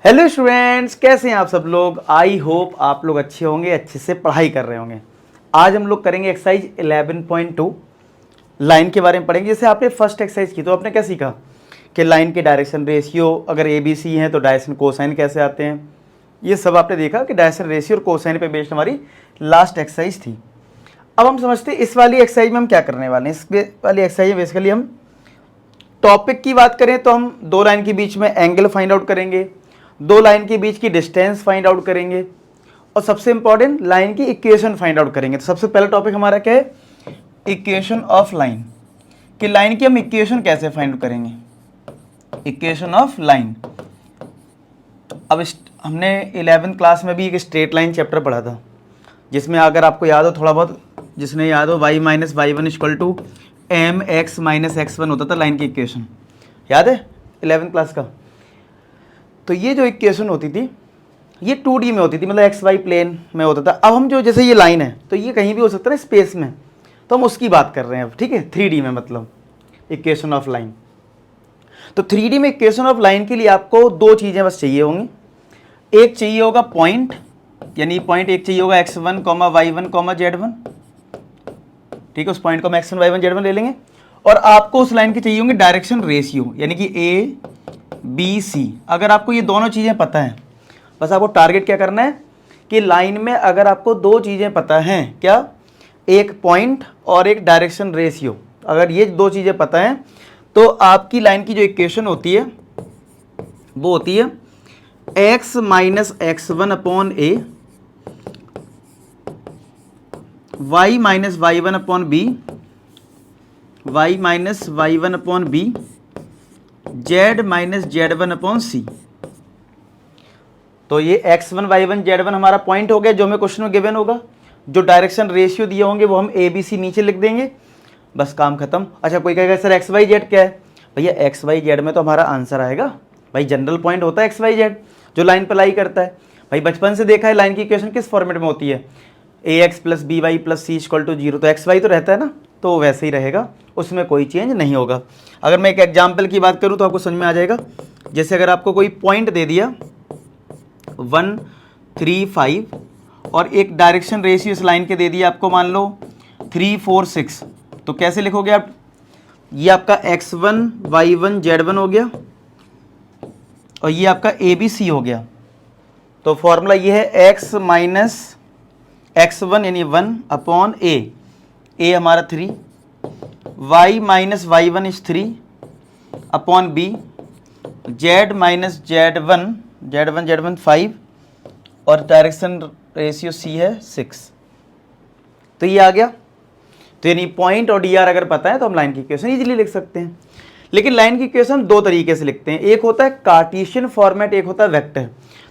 Hello students, कैसे हैं आप सब लोग। आई होप आप लोग अच्छे होंगे, अच्छे से पढ़ाई कर रहे होंगे। आज हम लोग करेंगे एक्सरसाइज 11.2 लाइन के बारे में पढ़ेंगे। जैसे आपने फर्स्ट एक्सरसाइज की तो आपने क्या सीखा कि लाइन के डायरेक्शन रेशियो अगर ए बी सी हैं तो डायरेक्शन कोसाइन कैसे आते हैं, ये सब आपने देखा कि डायरेक्शन रेशियो और कोसाइन पे बेस्ड हमारी लास्ट एक्सरसाइज थी। अब हम समझते हैं इस वाली एक्सरसाइज में हम क्या करने वाले हैं। इस वाली एक्सरसाइज में बेसिकली हम टॉपिक की बात करें तो हम दो लाइन के बीच में एंगल फाइंड आउट करेंगे, दो लाइन के बीच की डिस्टेंस फाइंड आउट करेंगे और सबसे इंपॉर्टेंट लाइन की इक्वेशन फाइंड आउट करेंगे। तो सबसे पहला टॉपिक हमारा क्या है, इक्वेशन ऑफ लाइन। कि लाइन की हम इक्वेशन कैसे फाइंड आउट करेंगे, इक्वेशन ऑफ लाइन। अब हमने 11th क्लास में भी एक स्ट्रेट लाइन चैप्टर पढ़ा था, जिसमें अगर आपको याद हो थोड़ा बहुत, जिसने याद हो y minus Y one equal to M X minus x one होता था लाइन की इक्वेशन, याद है 11th क्लास का। तो ये जो इक्वेशन होती थी ये 2D में होती थी, मतलब एक्स वाई प्लेन में होता था। अब हम जो जैसे ये लाइन है तो ये कहीं भी हो सकता है ना स्पेस में, तो हम उसकी बात कर रहे हैं अब, ठीक है 3D में, मतलब इक्वेशन ऑफ लाइन। तो 3D में इक्वेशन ऑफ लाइन के लिए आपको दो चीज़ें बस चाहिए होंगी। एक चाहिए होगा पॉइंट, यानी पॉइंट एक चाहिए होगा x1, y1, z1, ठीक है। उस पॉइंट को हम x1, y1, z1 ले लेंगे। और आपको उस लाइन की चाहिए होंगी डायरेक्शन रेशियो, यानी कि a बी सी। अगर आपको ये दोनों चीज़ें पता हैं, बस आपको टारगेट क्या करना है कि लाइन में अगर आपको दो चीज़ें पता हैं, क्या, एक पॉइंट और एक डायरेक्शन रेशियो, अगर ये दो चीज़ें पता हैं तो आपकी लाइन की जो इक्वेशन होती है वो होती है x minus x one upon a, y minus Y one upon b, y minus Y one upon B, z minus z one upon c. तो ये x1, y1, z1 हमारा पॉइंट हो गया जो हमें क्वेश्चन में गिवन होगा। जो डायरेक्शन रेशियो दिए होंगे वो हम ए बी सी नीचे लिख देंगे, बस काम खत्म। अच्छा कोई कहेगा सर एक्स वाई जेड क्या है, भैया एक्स वाई जेड में तो हमारा आंसर आएगा भाई, जनरल पॉइंट होता है एक्स वाई जेड जो लाइन पर लाई करता है। भाई बचपन से देखा है लाइन की इक्वेशन किस फॉर्मेट में होती है, a x plus b y plus c equal to zero, तो एक्स वाई तो रहता है ना, तो वैसे ही रहेगा, उसमें कोई चेंज नहीं होगा। अगर मैं एक एग्जाम्पल की बात करूं तो आपको समझ में आ जाएगा। जैसे अगर आपको कोई पॉइंट दे दिया 1, 3, 5 और एक डायरेक्शन रेशियो इस लाइन के दे दिया आपको, मान लो 3, 4, 6, तो कैसे लिखोगे आप, ये आपका x1, y1, z1 हो गया और ये आपका ए बी सी हो गया। तो फॉर्मूला ये है x माइनस x1 यानी 1 अपॉन ए हमारा 3, y minus Y one is 3 upon B, z minus z1 5 और डायरेक्शन रेशियो c है 6। तो ये आ गया। तो यानी पॉइंट और dr अगर पता है तो हम लाइन की इक्वेशन इजीली लिख सकते हैं। लेकिन लाइन की इक्वेशन दो तरीके से लिखते हैं, एक होता है कार्टेशियन फॉर्मेट, एक होता है वेक्टर।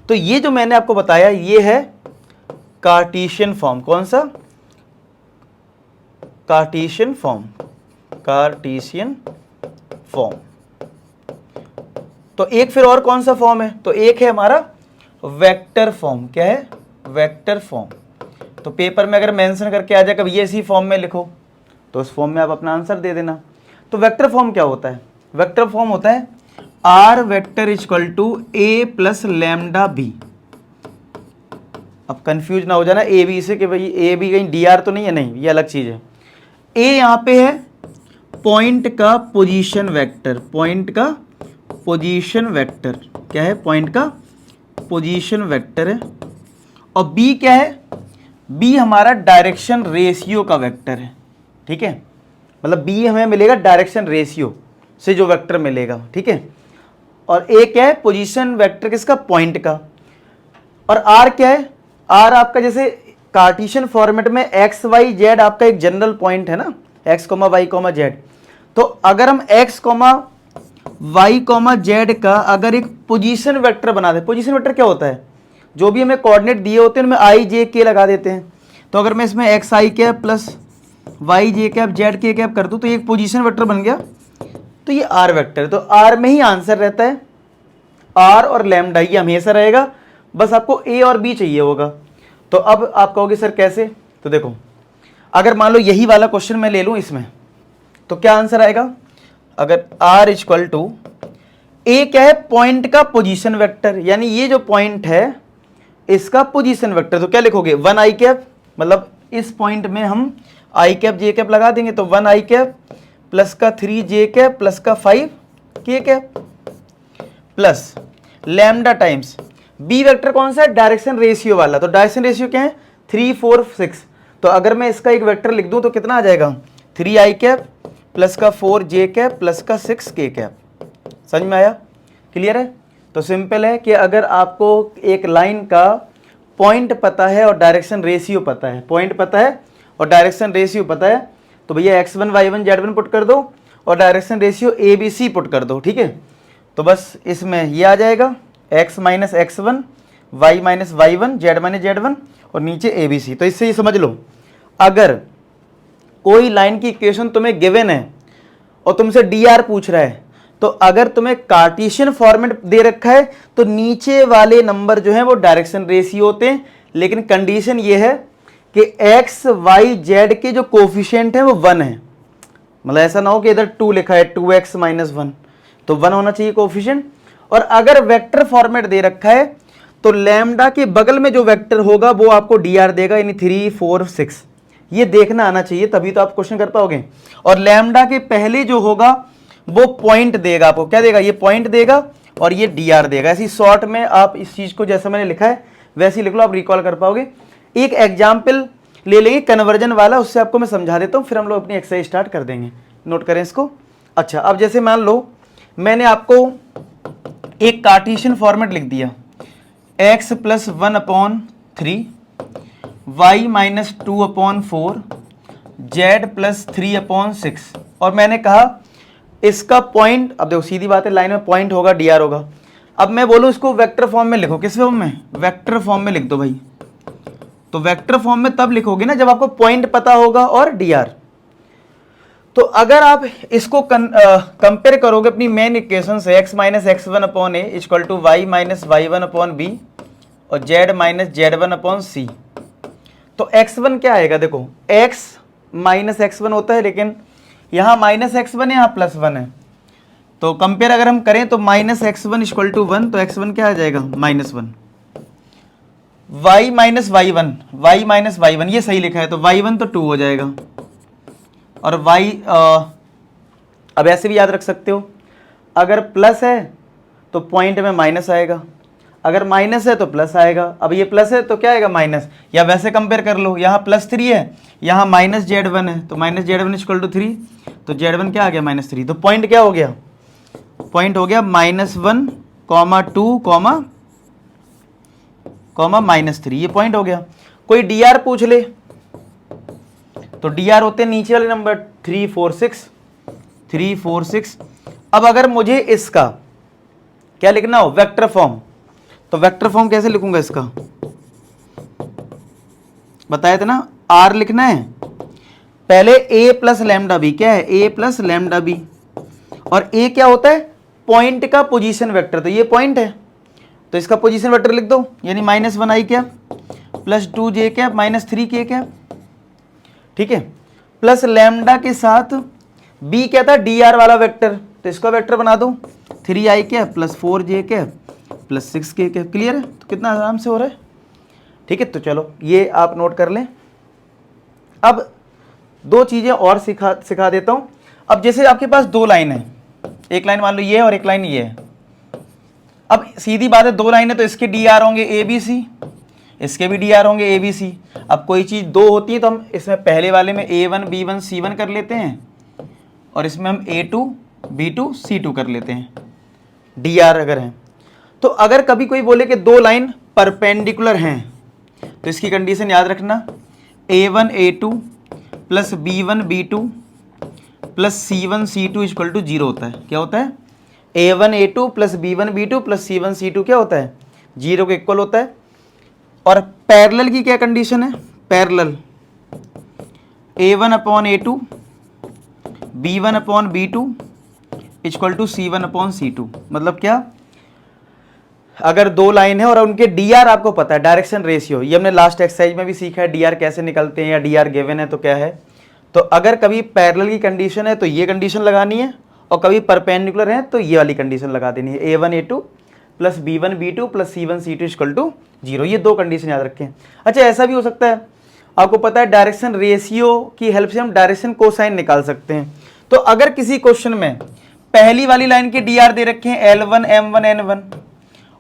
तो ये जो मैंने आपको बताया ये है कार्टेशियन फॉर्म। कौन सा, कार्टेशियन फॉर्म, कार्टेशियन फॉर्म। तो एक फिर और कौन सा फॉर्म है, तो एक है हमारा वेक्टर फॉर्म। क्या है, वेक्टर फॉर्म। तो पेपर में अगर मेंशन करके आ जाए कभी ये इसी फॉर्म में लिखो तो उस फॉर्म में आप अपना आंसर दे देना। तो वेक्टर फॉर्म क्या होता है, वेक्टर फॉर्म होता है R vector equal to A plus lambda B. अब कंफ्यूज ना हो जाना ए बी से कि भाई ए बी कहीं डी आर तो नहीं है, नहीं ये अलग चीज है। ए यहाँ पे है पॉइंट का पोजीशन वेक्टर, पॉइंट का पोजीशन वेक्टर, क्या है, पॉइंट का पोजीशन वेक्टर है। और बी क्या है, बी हमारा डायरेक्शन रेशियो का वेक्टर है, ठीक है। मतलब बी हमें मिलेगा डायरेक्शन रेशियो से जो वेक्टर मिलेगा, ठीक है। और ए क्या है, पोजीशन वेक्टर किसका, पॉइंट का। और आर क्या है, आर आपका जैसे कार्टेशियन फॉर्मेट में एक्स वाई जेड आपका एक जनरल पॉइंट है ना, X comma Y comma Z. तो अगर हम X comma Y comma Z का अगर एक पोजीशन वेक्टर बना दे, पोजीशन वेक्टर क्या होता है, जो भी हमें कोऑर्डिनेट दिए होते हैं उनमें आई जे के लगा देते हैं। तो अगर मैं इसमें एक्स आई कैप प्लस वाई जे कैप जेड के कैप कर दूं तो ये एक पोजीशन वेक्टर बन गया, तो ये आर वेक्टर है। तो आर में ही आंसर रहता है, आर और लैम्डा ये हमेशा रहेगा, बस आपको ए और बी चाहिए होगा। तो अब आप कहोगे सर कैसे, तो देखो अगर मान लो यही वाला क्वेश्चन मैं ले लूं इसमें तो क्या आंसर आएगा, अगर r इक्वल टू ए क्या है, पॉइंट का पोजीशन वेक्टर, यानी ये जो पॉइंट है इसका पोजीशन वेक्टर। तो क्या लिखोगे, 1 आई कैप, मतलब इस पॉइंट में हम आई कैप जे कैप लगा देंगे, तो 1 आई कैप प्लस का 3 जे कैप प्लस का 5 के cap plus lambda times B vector कौन सा है, डायरेक्शन रेशियो वाला। तो डायरेक्शन रेशियो क्या है, 3 4 6। तो अगर मैं इसका एक वेक्टर लिख दूं तो कितना आ जाएगा, 3 आई कैप प्लस का 4 जे कैप प्लस का 6 के कैप। समझ में आया, क्लियर है। तो सिंपल है कि अगर आपको एक लाइन का पॉइंट पता है और डायरेक्शन रेशियो पता है, पॉइंट पता है और डायरेक्शन रेशियो पता है, तो भैया x1 y1 z1 पुट कर दो और डायरेक्शन रेशियो ABC पुट कर दो, ठीक है। तो बस इसमें ये आ जाएगा x minus x1 y minus y1 z minus z1 और नीचे ABC। तो इससे ये समझ लो, अगर कोई लाइन की इक्वेशन तुम्हें गिवन है और तुमसे dr पूछ रहा है, तो अगर तुम्हें कार्टेशियन फॉर्मेट दे रखा है तो नीचे वाले नंबर जो हैं वो डायरेक्शन रेशियो होते हैं, लेकिन कंडीशन ये है कि x y z के जो कोफिशिएंट हैं वो 1 है। मतलब ऐसा ना हो कि इधर 2 लिखा है 2x माइनस 1, तो 1 होना चाहिए कोफिशिएंट। और अगर वेक्टर फॉर्मेट दे रखा है तो लैम्डा के बगल में जो वेक्टर होगा वो आपको dr देगा, यानी 3 4 6। ये देखना आना चाहिए, तभी तो आप क्वेश्चन कर पाओगे। और लैम्डा के पहले जो होगा वो पॉइंट देगा, आपको क्या देगा, ये पॉइंट देगा और ये dr देगा। ऐसी शॉर्ट में आप इस चीज को जैसा मैंने लिखा है वैसे ही लिख लो, आप रिकॉल कर पाओगे। एक एग्जाम्पल ले लेंगे कन्वर्जन वाला, उससे आपको मैं समझा देता हूँ, फिर हम लोग अपनी एक्सरसाइज स्टार्ट कर देंगे। नोट करें इसको। अच्छा, अब जैसे मान लो मैंने आपको एक कार्टेशियन फॉर्मेट लिख दिया, x plus 1/3 y minus 2/4 z plus 3/6, और मैंने कहा इसका पॉइंट, अब देखो सीधी बात है, लाइन में पॉइंट होगा dr होगा। अब मैं बोलूँ इसको वेक्टर फॉर्म में लिखो, किस फॉर्म में, वेक्टर फॉर्म में लिख दो भाई। तो वेक्टर फॉर्म में तब लिखोगे ना जब आपको पॉइंट पता होगा और dr। तो अगर आप इसको कंपेयर करोगे अपनी मेन इक्वेशन से, x minus x1/a equal to y minus y1/b और z माइनस z1/c, तो x1 क्या आएगा, देखो x माइनस x1 होता है, लेकिन यहाँ माइनस x1 है, यहाँ प्लस 1 है। तो कंपेयर अगर हम करें तो माइनस x1 इक्वल टू 1, तो x1 क्या आ जाएगा, -1। y माइनस y1 ये सही लिखा है, तो y1 तो 2 हो जाएगा। और y अब ऐसे भी याद रख सकते हो, अगर प्लस है तो पॉइंट में माइनस आएगा, अगर माइनस है तो प्लस आएगा। अब ये प्लस है तो क्या आएगा, माइनस। या वैसे कंपेयर कर लो, यहाँ +3 है, यहाँ माइनस z1 है, तो माइनस z1 इक्वल टू 3, तो z1 क्या आ गया, -3। तो पॉइंट क्या हो गया, पॉइंट हो गया -1, -2, -3, ये पॉइंट हो गया। कोई dr पूछ ले तो dr होते हैं नीचे वाले नंबर 3 4 6। अब अगर मुझे इसका क्या लिखना हो, वेक्टर फॉर्म, तो वेक्टर फॉर्म कैसे लिखूंगा इसका, बताया था ना, r लिखना है। पहले a प्लस लैम्डा बी, क्या है, a प्लस लैम्डा बी, और a क्या होता है, पॉइंट का पोजीशन वेक्टर। तो ये पॉइंट है तो इसका पोजीशन वेक्टर लिख दो, यानी -1 आई कैप प्लस 2 जे कैप माइनस 3 के कैप, ठीक है, प्लस लैम्डा के साथ b क्या था, dr वाला वेक्टर, तो इसका वेक्टर बना दो 3 आई कैप प्लस 4 जे कैप प्लस 6 के कैप। क्लियर है, तो कितना आराम से हो रहा है, ठीक है। तो चलो ये आप नोट कर लें। अब दो चीज़ें और सिखा देता हूँ। अब जैसे आपके पास दो लाइन है, एक लाइन मान लो ये है और एक लाइन ये है। अब सीधी बात है, दो लाइन है तो इसके dr होंगे ABC, इसके भी dr होंगे ABC। अब कोई चीज़ दो होती है तो हम इसमें पहले वाले में A1 B1 C1 कर लेते हैं, और इसमें हम A2 B2 C2 कर लेते हैं, dr अगर है। तो अगर कभी कोई बोले कि दो लाइन परपेंडिकुलर हैं, तो इसकी कंडीशन याद रखना, A1 A2 plus B1 B2 plus C1 C2 equal to 0 होता है। क्या होता है, A1 A2 plus B1 B2 plus C1 C2 क्या होता है, 0 के इक्वल होता है। और पैरेलल की क्या कंडीशन है, parallel A1/A2 B1/B2 equal to C1/C2। मतलब क्या, अगर दो लाइन है और उनके dr आपको पता है, डायरेक्शन रेशियो, ये हमने लास्ट एक्सरसाइज में भी सीखा है, dr कैसे निकलते हैं या dr गिवन है तो क्या है। तो अगर कभी पैरेलल की कंडीशन है तो ये कंडीशन लगानी है, और कभी परपेंडिकुलर हैं तो ये वाली कंडीशन लगा देनी है, A1 A2 plus B1 B2 plus C1 C2 equal to 0। ये 2 कंडीशन याद रखें। अच्छा ऐसा भी हो सकता है, आपको पता है डायरेक्शन रेशियो की हेल्प से हम डायरेक्शन कोसाइन निकाल सकते हैं। तो अगर किसी क्वेश्चन में पहली वाली लाइन के DR दे रखे हैं L1 M1 N1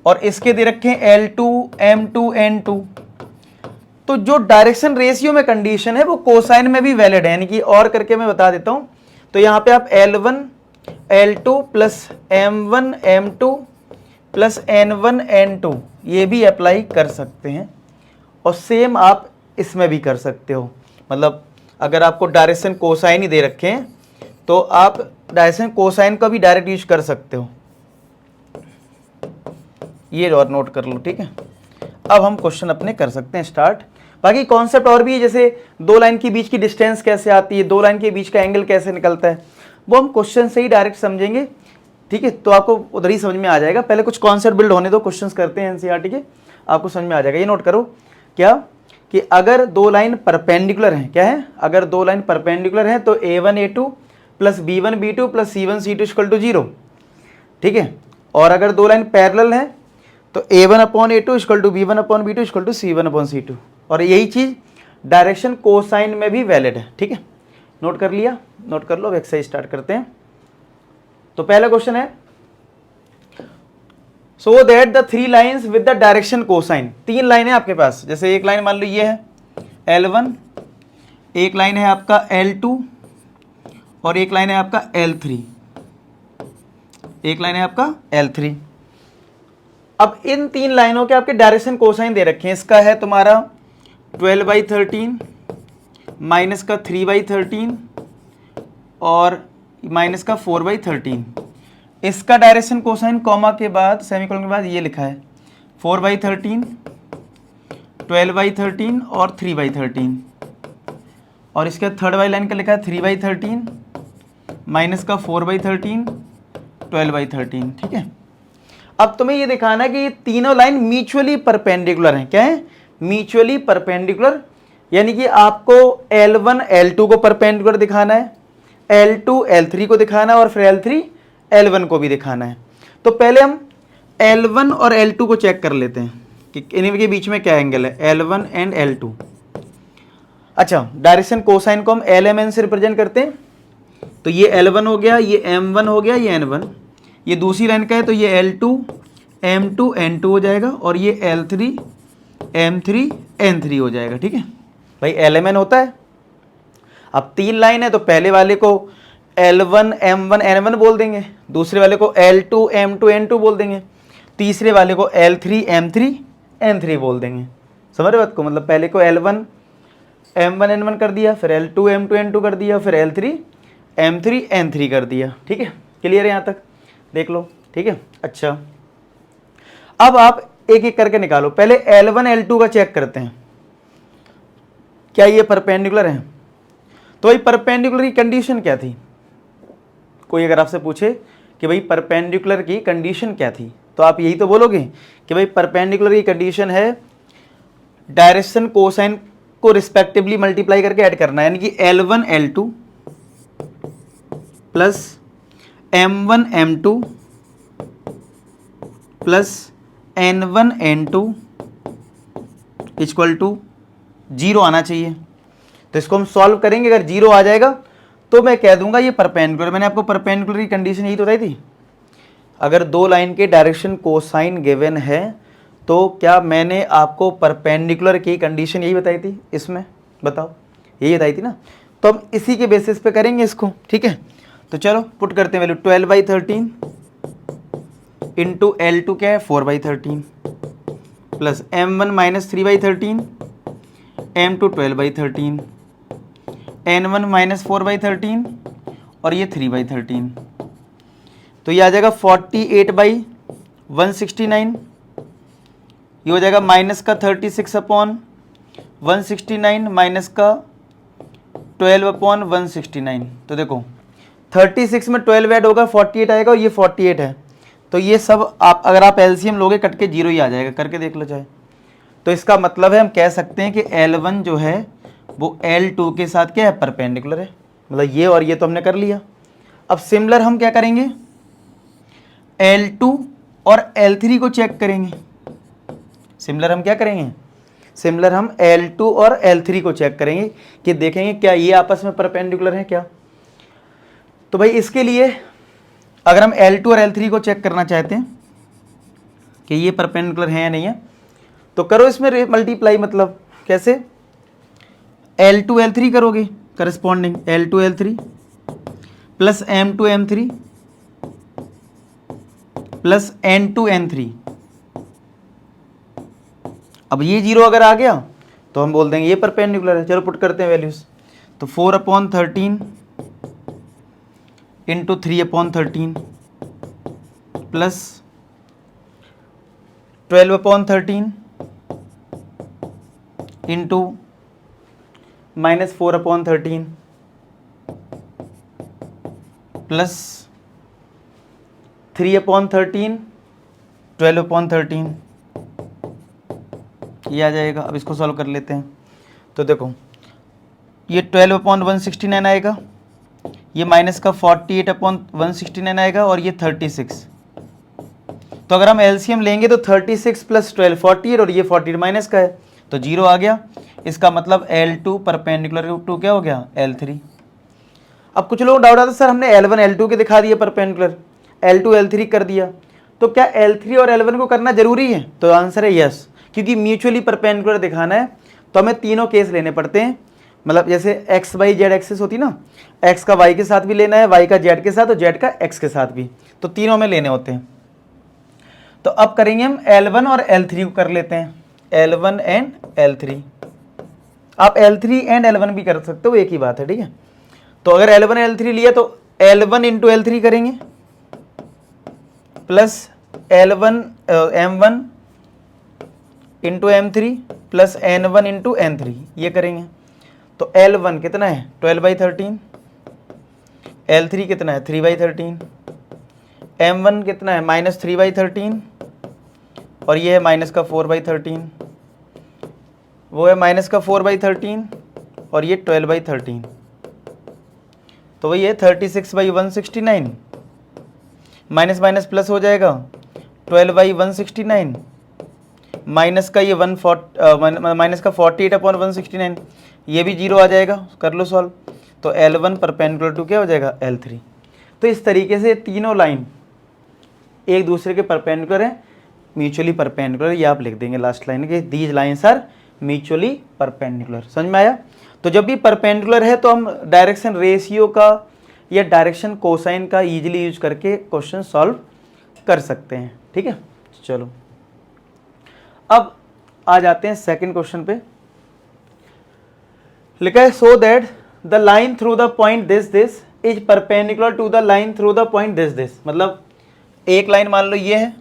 और इसके दे रखे हैं L2 M2 N2, तो जो डायरेक्शन रेशियो में कंडीशन है वो कोसाइन में भी वैलिड है, यानी कि और करके मैं बता देता हूं। तो यहां पे आप L1 L2 plus M1 M2 plus N1 N2 ये भी अप्लाई कर सकते हैं, और सेम आप इसमें भी कर सकते हो। मतलब अगर आपको डायरेक्शन कोसाइन ही दे रखे हैं तो आप डायरेक्शन कोसाइन का भी डायरेक्ट यूज कर सकते हो, ये और नोट कर लो, ठीक है। अब हम क्वेश्चन अपने कर सकते हैं स्टार्ट। बाकी कॉन्सेप्ट और भी है, जैसे दो लाइन के बीच की डिस्टेंस कैसे आती है, दो लाइन के बीच का एंगल कैसे निकलता है, वो हम क्वेश्चन से ही डायरेक्ट समझेंगे, ठीक है। तो आपको उधर ही समझ में आ जाएगा, पहले कुछ कॉन्सेप्ट बिल्ड होने दो, क्वेश्चंस करते हैं एनसीईआरटी के, आपको समझ में आ जाएगा। ये नोट करो क्या कि अगर दो लाइन परपेंडिकुलर हैं, क्या है, अगर दो लाइन परपेंडिकुलर हैं तो A1 A2 plus B1 B2 plus C1 C2 equal to 0, ठीक है। और अगर दो लाइन पैरेलल हैं तो A1 upon A2 equal to B1 upon B2 equal to C1 upon C2, और यही चीज डायरेक्शन कोसाइन में भी वैलिड है, ठीक है। नोट कर लिया, नोट कर लो। अब एक्सरसाइज स्टार्ट करते हैं। तो पहला क्वेश्चन है, so that the three lines with the direction cosine, तीन लाइन है आपके पास, जैसे एक लाइन मान लो ये है L1, एक लाइन है आपका L2 और एक लाइन है आपका L3, एक लाइन है आपका L3। अब इन तीन लाइनों के आपके डायरेक्शन कोसाइन दे रखे हैं। इसका है तुम्हारा 12/13 माइनस का 3/13 और माइनस का 4/13। इसका डायरेक्शन कोसाइन कॉमा के बाद सेमीकोलन के बाद ये लिखा है 4/13, 12/13 और 3/13, और इसका थर्ड वाली लाइन का लिखा है 3/13 माइनस का 4/13, 12/13, ठीक है। अब तुम्हें ये दिखाना है कि ये तीनों लाइन म्यूचुअली परपेंडिकुलर हैं, क्या है, म्यूचुअली परपेंडिकुलर, यानी कि आपको L1 L2 को परपेंडिकुलर दिखाना है, L2 L3 को दिखाना है और फिर L3 L1 को भी दिखाना है। तो पहले हम L1 और L2 को चेक कर लेते हैं कि इनके बीच में क्या एंगल है, L1 एंड L2। अच्छा, डायरेक्शन कोसाइन को हम LMN से रिप्रेजेंट करते हैं, तो ये L1 हो गया, ये M1 हो गया, ये N1। ये दूसरी लाइन का है तो ये L2 M2 N2 हो जाएगा, और ये L3 M3 N3 हो जाएगा, ठीक है भाई। LMN होता है। अब तीन लाइन है तो पहले वाले को L1 M1 N1 बोल देंगे, दूसरे वाले को L2 M2 N2 बोल देंगे, तीसरे वाले को L3 M3 N3 बोल देंगे। समझ रहे बात को, मतलब पहले को L1 M1 N1 कर दिया, फिर L2 M2 N2 कर दिया, फिर L3 M3 N3 कर दिया, ठीक है। क्लियर है यहाँ तक, देख लो, ठीक है। अच्छा, अब आप एक एक करके निकालो। पहले L1 L2 का चेक करते हैं, क्या ये परपेंडिकुलर है। तो भाई परपेंडिकुलर की कंडीशन क्या थी, कोई अगर आपसे पूछे कि भाई परपेंडिकुलर की कंडीशन क्या थी, तो आप यही तो बोलोगे कि भाई परपेंडिकुलर की कंडीशन है डायरेक्शन कोसाइन को रिस्पेक्टिवली मल्टीप्लाई करके ऐड करना है, यानी कि L1 L2 plus M1 M2 plus N1 N2 equal to 0 आना चाहिए। तो इसको हम सॉल्व करेंगे, अगर 0 आ जाएगा तो मैं कह दूंगा ये परपेंडिकुलर। मैंने आपको परपेंडिकुलर की कंडीशन यही तो बताई थी, अगर दो लाइन के डायरेक्शन कोसाइन गिवन है तो क्या मैंने आपको परपेंडिकुलर की कंडीशन यही बताई थी, इसमें बताओ, यही बताई थी ना। तो हम इसी के बेसिस पे करेंगे इसको, ठीक है। तो चलो पुट करते हैं वैल्यू, 12/13 इंटू L2 क्या है 4/13 plus M1 minus 3/13 M2 12/13 N1 minus 4/13 और ये 3/13। तो ये आ जाएगा 48/169, ये हो जाएगा माइनस का 36/169 माइनस का 12/169। तो देखो 36 में 12 ऐड होगा 48 आएगा, और ये 48 है, तो ये सब आप अगर आप एलसीएम लोगे कट के 0 ही आ जाएगा, करके देख लो चाहे। तो इसका मतलब है हम कह सकते हैं कि L1 जो है वो L2 के साथ क्या है, परपेंडिकुलर है। मतलब ये और ये तो हमने कर लिया। अब सिमिलर हम क्या करेंगे, L2 और L3 को चेक करेंगे। सिमिलर हम क्या करेंगे, सिमिलर हम L2 और L3 को चेक करेंगे कि देखेंगे क्या ये आपस में परपेंडिकुलर है क्या। तो भाई इसके लिए अगर हम L2 और L3 को चेक करना चाहते हैं कि ये परपेंडिकुलर है या नहीं है, तो करो इसमें मल्टीप्लाई, मतलब कैसे, L2 L3 करोगे corresponding L2 L3 plus M2 M3 plus N2 N3। अब ये 0 अगर आ गया तो हम बोल देंगे ये परपेंडिकुलर है। चलो पुट करते हैं वैल्यूज। तो 4/13 इंटू 3/13 प्लस 12/13 इंटू -4/13 प्लस 3/13 12/13, ये आ जाएगा। अब इसको सॉल्व कर लेते हैं। तो देखो ये 12/169 आएगा, ये माइनस का 48/169 आएगा और ये 36। तो अगर हम एलसीएम लेंगे तो 36 प्लस 12 48 और ये 48 माइनस का है तो 0 आ गया। इसका मतलब L2 परपेंडिकुलर टू क्या हो गया, L3। अब कुछ लोग डाउट आता सर हमने L1 L2 के दिखा दिए परपेंडिकुलर, L2 L3 कर दिया, तो क्या L3 और L1 को करना जरूरी है? तो आंसर है यस, क्योंकि म्यूचुअली परपेंडिकुलर दिखाना है तो हमें तीनों केस लेने पड़ते हैं। मतलब जैसे एक्स वाई जेड एक्सिस होती ना, एक्स का वाई के साथ भी लेना है, वाई का जेड के साथ और जेड का एक्स के साथ भी, तो तीनों में लेने होते हैं। तो अब करेंगे हम L1 और L3 को कर लेते हैं, L1 एंड L3। आप L3 एंड L1 भी कर सकते हो, एक ही बात है, ठीक है। तो अगर L1 L3 लिया तो L1 इंटू L3 करेंगे plus L1 M1 into M3 plus N1 into N3, ये करेंगे। तो L1 कितना है 12/13, L3 कितना है 3/13, M1 कितना है -3/13 और ये है माइनस का 4/13, वो है माइनस का 4/13 और ये 12/13। तो वही है 36/169, माइनस माइनस प्लस हो जाएगा 12/169 माइनस का ये माइनस का 48/169, ये भी 0 आ जाएगा। कर लो सॉल्व। तो L1 परपेंडिकुलर टू क्या हो जाएगा L3। तो इस तरीके से तीनों लाइन एक दूसरे के परपेंडिकुलर हैं, म्यूचुअली परपेंडिकुलर, ये आप लिख देंगे लास्ट लाइन के, these lines are mutually perpendicular. समझ में आया? तो जब भी परपेंडिकुलर है तो हम डायरेक्शन रेशियो का या डायरेक्शन कोसाइन का इजीली यूज करके क्वेश्चन सॉल्व कर सकते हैं, ठीक है। चलो अब आ जाते हैं सेकंड क्वेश्चन पे। लिखा है so that the line through the point this is perpendicular to the line through the point this. मतलब एक लाइन मान लो ये है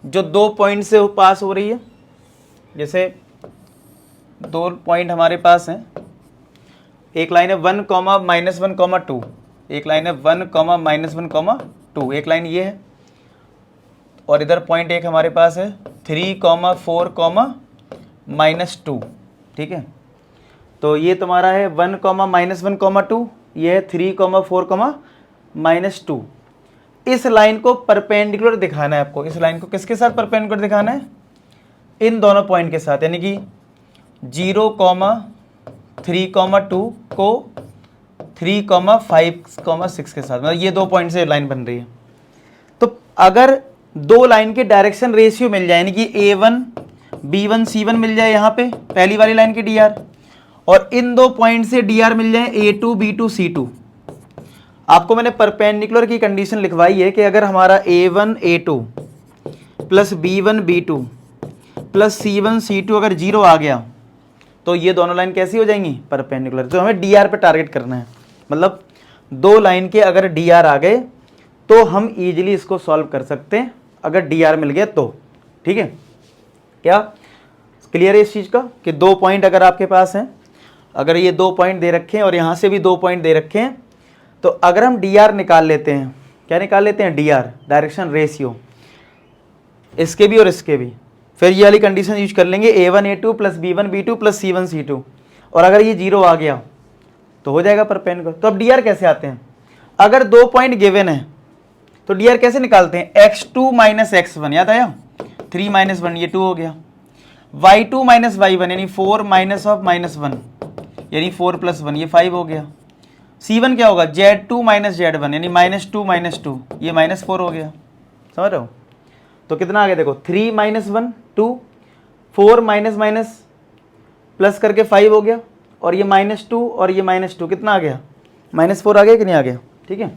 जो दो पॉइंट से पास हो रही है, जैसे दो पॉइंट हमारे पास हैं, एक लाइन है 1, -1, 2, एक लाइन है 1, -1, 2, एक लाइन ये है, और इधर पॉइंट एक हमारे पास है 3, 4, -2, ठीक है। तो ये तुम्हारा है 1, -1, 2, ये है 3, 4, -2। इस लाइन को परपेंडिकुलर दिखाना है आपको। इस लाइन को किसके साथ परपेंडिकुलर दिखाना है? इन दोनों पॉइंट के साथ, यानी कि 0, 3, 2 को 3, 5, 6 के साथ। मतलब ये दो पॉइंट से लाइन बन रही है। तो अगर दो लाइन के डायरेक्शन रेशियो मिल जाए, यानी कि A1 B1 C1 मिल जाए यहाँ पे पहली वाली लाइन के DR, और इन दो पॉइंट से DR मिल जाए A2 B2 C2। आपको मैंने परपेंडिकुलर की कंडीशन लिखवाई है कि अगर हमारा A1 A2 plus B1 B2 plus C1 C2 अगर 0 आ गया तो ये दोनों लाइन कैसी हो जाएंगी? परपेंडिकुलर। तो हमें DR पे टारगेट करना है, मतलब दो लाइन के अगर DR आ गए तो हम इजीली इसको सॉल्व कर सकते हैं, अगर DR मिल गया तो, ठीक है। क्या क्लियर है इस चीज़ का कि दो पॉइंट अगर आपके पास हैं, अगर ये दो पॉइंट दे रखे हैं और यहाँ से भी दो पॉइंट दे रखे हैं, तो अगर हम DR निकाल लेते हैं, क्या निकाल लेते हैं? DR, डायरेक्शन रेशियो, इसके भी और इसके भी, फिर ये वाली कंडीशन यूज कर लेंगे A1 A2 plus B1 B2 plus C1 C2, और अगर ये 0 आ गया तो हो जाएगा परपेंडिकुलर। तो अब DR कैसे आते हैं? अगर 2 पॉइंट गिवन है तो डी आर कैसे निकालते हैं, x2 माइनस x1, याद आया, 3 माइनस 1 ये 2 हो गया, y2 माइनस y1 यानी 4 माइनस ऑफ माइनस 1 यानी 4 प्लस 1 ये 5 हो गया। c1 क्या होगा, z2 माइनस z1 यानी -2 माइनस 2 ये -4 हो गया, समझ रहे हो। तो कितना आ गया देखो, 3 माइनस 1 2, 4 माइनस माइनस प्लस करके 5 हो गया, और ये -2 और ये -2 कितना आ गया, -4 आ गया कि नहीं आ गया, ठीक है।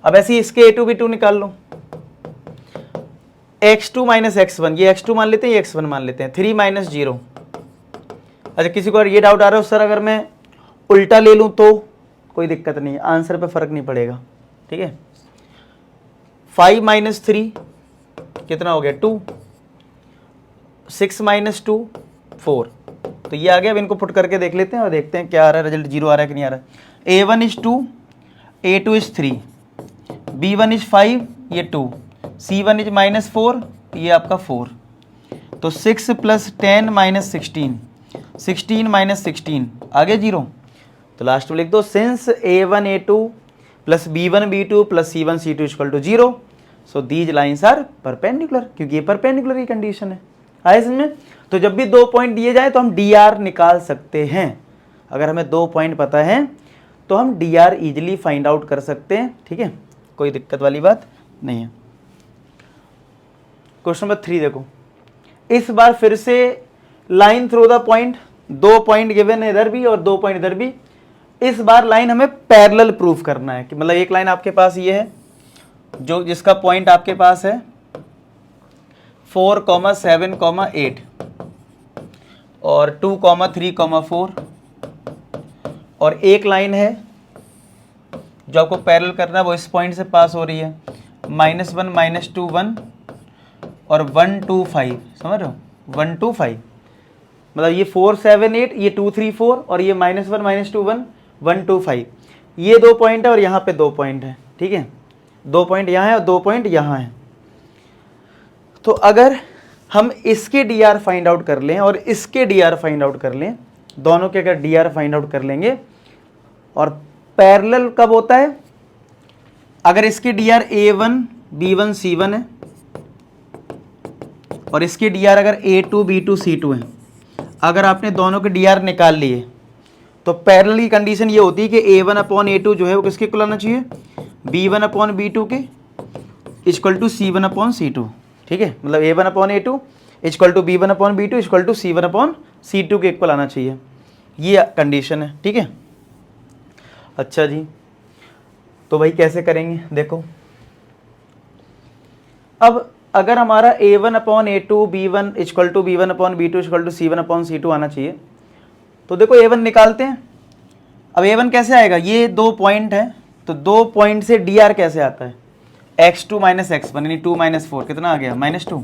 अब ऐसे ही इसके a2 b2 निकाल लो, x2 माइनस x1, ये x2 मान लेते हैं, ये x1 मान लेते हैं, 3 माइनस 0। अच्छा किसी को ये डाउट आ रहा है सर अगर मैं उल्टा ले लूँ तो, कोई दिक्कत नहीं, आंसर पे फर्क नहीं पड़ेगा, ठीक है। 5 माइनस 3 कितना हो गया 2, 6 माइनस 2 4, तो ये आ गया। अब इनको पुट करके देख लेते हैं और देखते हैं क्या आ रहा है, रिजल्ट 0 आ रहा है कि नहीं आ रहा है। a1 is 2, a2 is 3, b1 is 5 ये 2, c1 इज -4 ये आपका 4, तो 6 प्लस 10 माइनस 16, 16 माइनस 16 आ गया 0। तो लास्ट में लिख दो since a1 a2 plus b1 b2 plus c1 c2 equal to 0, so these lines are perpendicular, क्योंकि ये परपेंडिकुलर की कंडीशन है। आए समझ में। तो जब भी 2 पॉइंट दिए जाए तो हम डी आर निकाल सकते हैं। अगर हमें 2 पॉइंट पता है तो हम D R easily find out कर सकते हैं, ठीक है, कोई दिक्कत वाली बात नहीं है। क्वेश्चन नंबर 3 देखो, इस बार फिर से line through the point, 2 point given है इधर भी और 2 पॉइंट इधर भी। इस बार लाइन हमें पैरेलल प्रूफ करना है कि मतलब एक लाइन आपके पास ये है जो जिसका पॉइंट आपके पास है 4, 7, 8 और 2, 3, 4, और एक लाइन है जो आपको पैरेलल करना है वो इस पॉइंट से पास हो रही है, -1, -2, 1 और 1, 2, 5, समझ रहे हो, 1, 2, 5, मतलब ये 4, 7, 8, ये 2, 3, 4 और ये -1, -2, 1, 1, 2, 5, ये 2 पॉइंट है और यहाँ पे 2 पॉइंट है, ठीक है, 2 पॉइंट यहाँ है और 2 पॉइंट यहाँ है। तो अगर हम इसके डी आर फाइंड आउट कर लें और इसके डी आर फाइंड आउट कर लें, दोनों के अगर डी आर फाइंड आउट कर लेंगे, और पैरेलल कब होता है, अगर इसके D R A1 B1 C1 है और इसके डी आर अगर A2 B2 C2 है, अगर आपने दोनों के डी आर निकाल लिए तो पैरेलल की कंडीशन ये होती है कि A1 अपॉन A2 जो है वो किसके इक्वल आना चाहिए, B1 अपॉन B2 के equal to C1 upon C2, ठीक है, मतलब A1 upon A2 equal to B1 upon B2 equal to C1 upon C2 के इक्वल आना चाहिए, ये कंडीशन है, ठीक है। अच्छा जी, तो भाई कैसे करेंगे देखो, अब अगर हमारा A1 upon A2 B1 equal to B1 upon B2 equal to C1 upon C2 आना चाहिए, तो देखो A1 निकालते हैं। अब A1 कैसे आएगा, ये 2 पॉइंट है तो 2 पॉइंट से डी आर कैसे आता है, x2 माइनस x1 यानी 2 माइनस 4 कितना आ गया -2,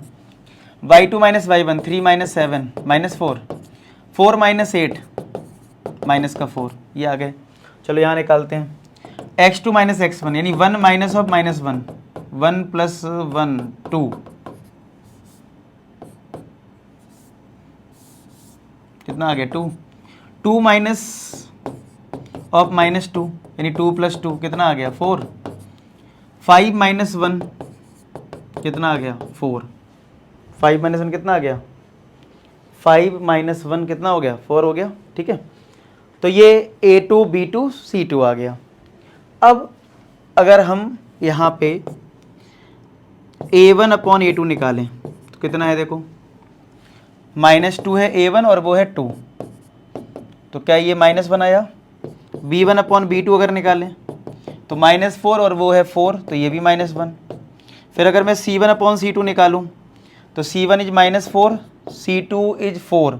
y2 minus y1 3 minus 7 -4, 4 minus 8 minus का 4 ये आ गए। चलो यहाँ निकालते हैं x2 माइनस x1 यानी 1 माइनस ऑफ -1 1 प्लस 1 2, कितना आ गया 2, 2 माइनस ऑफ -2 यानी 2 प्लस 2 कितना आ गया 4, 5 माइनस 1 कितना आ गया 4, 5 माइनस 1 कितना आ गया 5 माइनस 1 कितना हो गया 4 हो गया, ठीक है। तो ये A2 B2 C2 आ गया। अब अगर हम यहाँ पे A1 अपॉन A2 निकालें तो कितना है देखो, -2 है A1 और वो है 2, तो क्या ये -1 आया। B1 अपॉन B2 अगर निकालें तो -4 और वो है 4, तो ये भी -1। फिर अगर मैं C1 अपॉन C2 निकालूं तो C1 इज -4 C2 इज 4,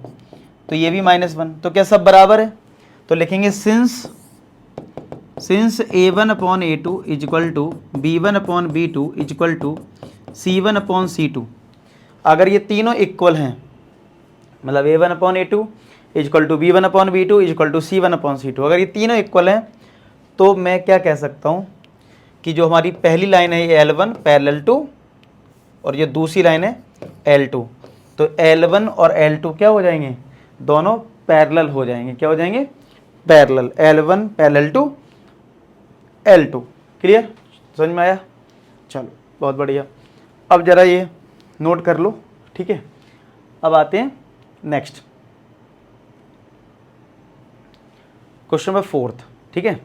तो ये भी -1, तो क्या सब बराबर है, तो लिखेंगे since A1 upon A2 equal to B1 upon B2 equal to C1 upon C2। अगर ये तीनों इक्वल हैं, मतलब A1 upon A2 equal to B1 upon B2 equal to C1 upon C2, अगर ये तीनों इक्वल हैं तो मैं क्या कह सकता हूँ कि जो हमारी पहली लाइन है ये L1 पैरेलल टू और ये दूसरी लाइन है L2, तो L1 और L2 क्या हो जाएंगे, दोनों पैरेलल हो जाएंगे, क्या हो जाएंगे parallel, L1 parallel to L2। Clear, समझ में आया? चलो बहुत बढ़िया। अब जरा ये नोट कर लो, ठीक है। अब आते हैं नेक्स्ट क्वेश्चन नंबर 4, ठीक है।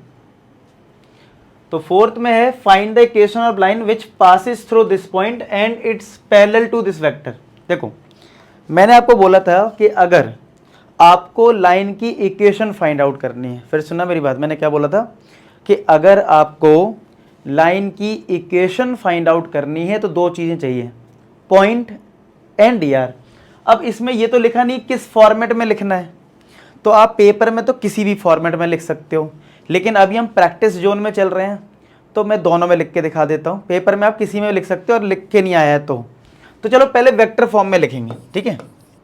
तो 4th में है find the equation of line which passes through this point and it's parallel to this vector. देखो मैंने आपको बोला था कि अगर आपको लाइन की इक्वेशन फाइंड आउट करनी है, फिर सुनना मेरी बात, मैंने क्या बोला था कि अगर आपको लाइन की इक्वेशन फाइंड आउट करनी है तो दो चीज़ें चाहिए, पॉइंट एंड dr। अब इसमें ये तो लिखा नहीं किस फॉर्मेट में लिखना है, तो आप पेपर में तो किसी भी फॉर्मेट में लिख सकते हो, लेकिन अभी हम प्रैक्टिस जोन में चल रहे हैं तो मैं दोनों में लिख के दिखा देता हूँ। पेपर में आप किसी में लिख सकते हो और लिख के नहीं आया है तो चलो पहले वेक्टर फॉर्म में लिखेंगे, ठीक है,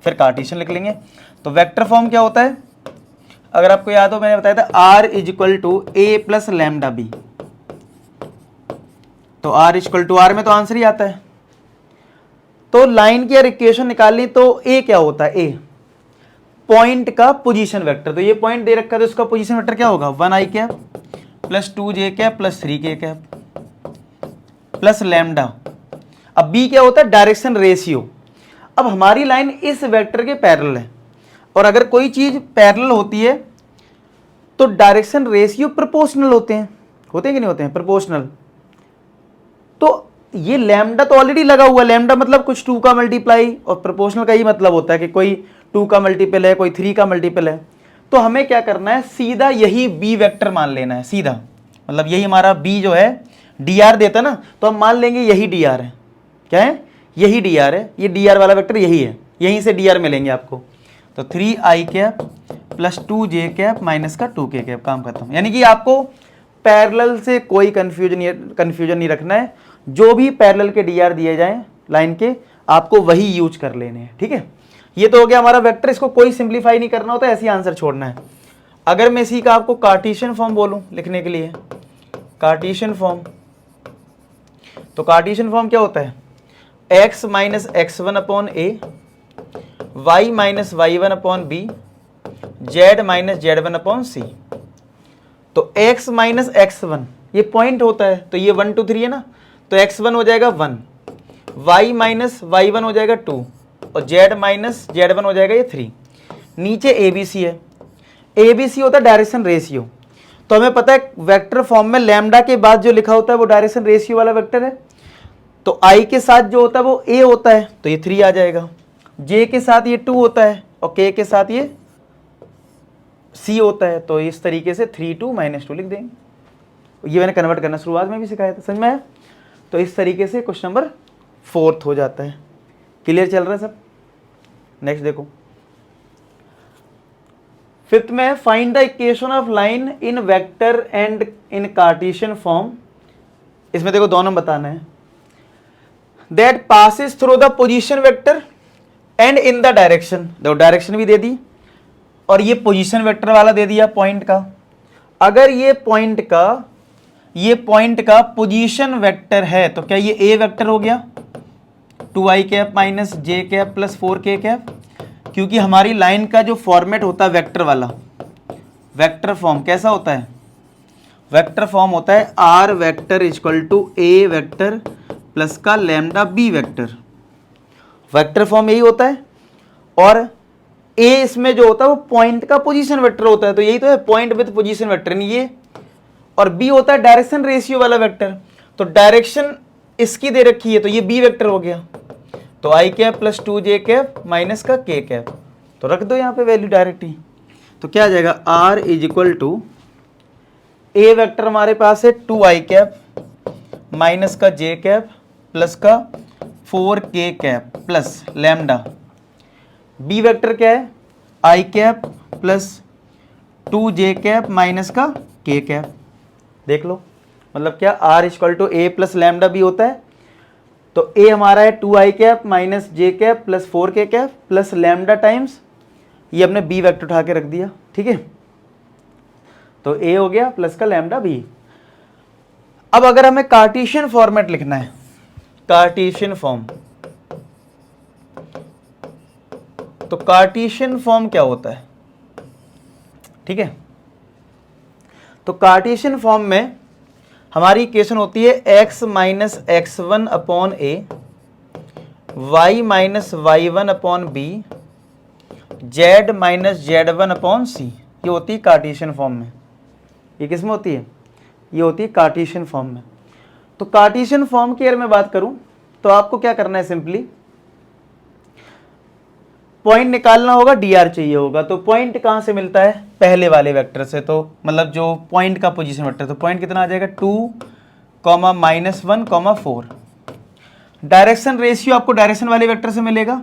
फिर कार्टेशियन लिख लेंगे। तो वेक्टर फॉर्म क्या होता है, अगर आपको याद हो मैंने बताया था r equal to a plus lambda B. तो r इक्वल टू r में तो आंसर ही आता है। तो लाइन की अगर इक्वेशन निकालनी तो a क्या होता है, a पॉइंट का पोजीशन वेक्टर। तो ये पॉइंट दे रखा है तो इसका पोजीशन वेक्टर क्या होगा, 1i cap plus 2j cap plus 3k cap plus lambda. अब b क्या होता है, डायरेक्शन रेशियो। अब हमारी लाइन इस वेक्टर के पैरेलल है, और अगर कोई चीज पैरेलल होती है तो डायरेक्शन रेशियो प्रोपोर्शनल होते हैं कि नहीं होते हैं, प्रोपोर्शनल। तो ये लैम्डा तो ऑलरेडी लगा हुआ है, लैम्डा मतलब कुछ 2 का मल्टीप्लाई, और प्रोपोर्शनल का ही मतलब होता है कि कोई 2 का मल्टीपल है, कोई 3 का मल्टीपल है। तो हमें क्या करना है, सीधा यही बी वेक्टर मान लेना है, सीधा मतलब यही हमारा बी जो है dr देता ना, तो हम मान लेंगे यही dr है। क्या है, यही dr है, ये dr वाला वेक्टर यही है, यहीं से dr मिलेंगे आपको। तो 3i cap plus 2j cap minus का 2k कैप, काम खत्म। यानी कि आपको पैरेलल से कोई कंफ्यूजन नहीं रखना है, जो भी पैरेलल के dr दिए जाएं लाइन के आपको वही यूज कर लेने हैं, ठीक है। ये तो हो गया हमारा वेक्टर, इसको कोई सिंप्लीफाई नहीं करना होता, ऐसे ही आंसर छोड़ना है। अगर मैं इसी का आपको कार्टेशियन फॉर्म बोलूं लिखने के लिए, कार्टेशियन फॉर्म, तो कार्टेशियन फॉर्म क्या होता है, x minus x1 upon a, y minus y1 upon b, z minus z1 upon c। तो x माइनस x1 ये पॉइंट होता है, तो ये 1 2 3 है ना, तो x1 हो जाएगा 1, y माइनस y1 हो जाएगा 2, और z माइनस z1 हो जाएगा ये 3। नीचे ABC है, ABC होता है डायरेक्शन रेशियो। तो हमें पता है वेक्टर फॉर्म में लैम्डा के बाद जो लिखा होता है वो डायरेक्शन रेशियो वाला वेक्टर है। तो I के साथ जो होता है वो A होता है, तो ये 3 आ जाएगा, J के साथ ये 2 होता है, और K के साथ ये C होता है। तो इस तरीके से 3 2 माइनस 2 लिख देंगे। ये मैंने कन्वर्ट करना शुरुआत में भी सिखाया था, समझ में आया? तो इस तरीके से क्वेश्चन नंबर 4 हो जाता है। क्लियर चल रहा है सब? नेक्स्ट देखो, 5th में find the equation of line in vector and in Cartesian form. इसमें देखो दोनों बताना है, that passes through the position vector and in the direction. देखो डायरेक्शन भी दे दी और ये पोजीशन वेक्टर वाला दे दिया पॉइंट का। अगर ये पॉइंट का पोजीशन वेक्टर है तो क्या ये ए वेक्टर हो गया, 2i कैप माइनस जे कैप प्लस 4k कैप, क्योंकि हमारी लाइन का जो फॉर्मेट होता है वेक्टर वाला, वेक्टर फॉर्म कैसा होता है, वेक्टर फॉर्म होता है r vector equal to a vector plus का lambda b vector. Vector form यही होता है, और a इसमें जो होता है वो पॉइंट का पोजीशन वेक्टर होता है, तो यही तो है पॉइंट विद पोजीशन वेक्टर, नहीं ये। और b होता है डायरेक्शन रेशियो वाला वेक्टर, तो डायरेक्शन इसकी दे रखी है तो ये b वेक्टर हो गया। तो i cap plus 2j cap minus का k कैप, तो रख दो यहाँ पे वैल्यू डायरेक्ट ही। तो क्या आ जाएगा, r is equal to a vector हमारे पास है 2i कैप माइनस का j कैप प्लस का 4k cap plus lambda. b vector क्या है, i cap plus 2j cap minus का k कैप। देख लो मतलब क्या, r equal to a plus lambda b होता है, तो a हमारा है 2i cap minus j cap plus 4k cap plus lambda times ये हमने b वेक्टर उठा के रख दिया, ठीक है। तो a हो गया प्लस का लैम्डा b। अब अगर हमें कार्टेशियन फॉर्मेट लिखना है, कार्टेशियन फॉर्म, तो कार्टेशियन फॉर्म क्या होता है, ठीक है। तो कार्टेशियन फॉर्म में हमारी इक्वेशन होती है x minus x one upon a, y minus Y one upon b, z minus z one upon c. ये होती है कार्टेशियन फॉर्म में। ये किस में होती है? ये होती है कार्टेशियन फॉर्म में। तो कार्टेशियन फॉर्म की अगर मैं बात करूं तो आपको क्या करना है, सिंपली पॉइंट निकालना होगा, डीआर चाहिए होगा। तो पॉइंट कहां से मिलता है? पहले वाले वेक्टर से। तो मतलब जो पॉइंट का पोजीशन वेक्टर, तो पॉइंट कितना आ जाएगा 2, -1, 4। डायरेक्शन रेशियो आपको डायरेक्शन वाले वेक्टर से मिलेगा।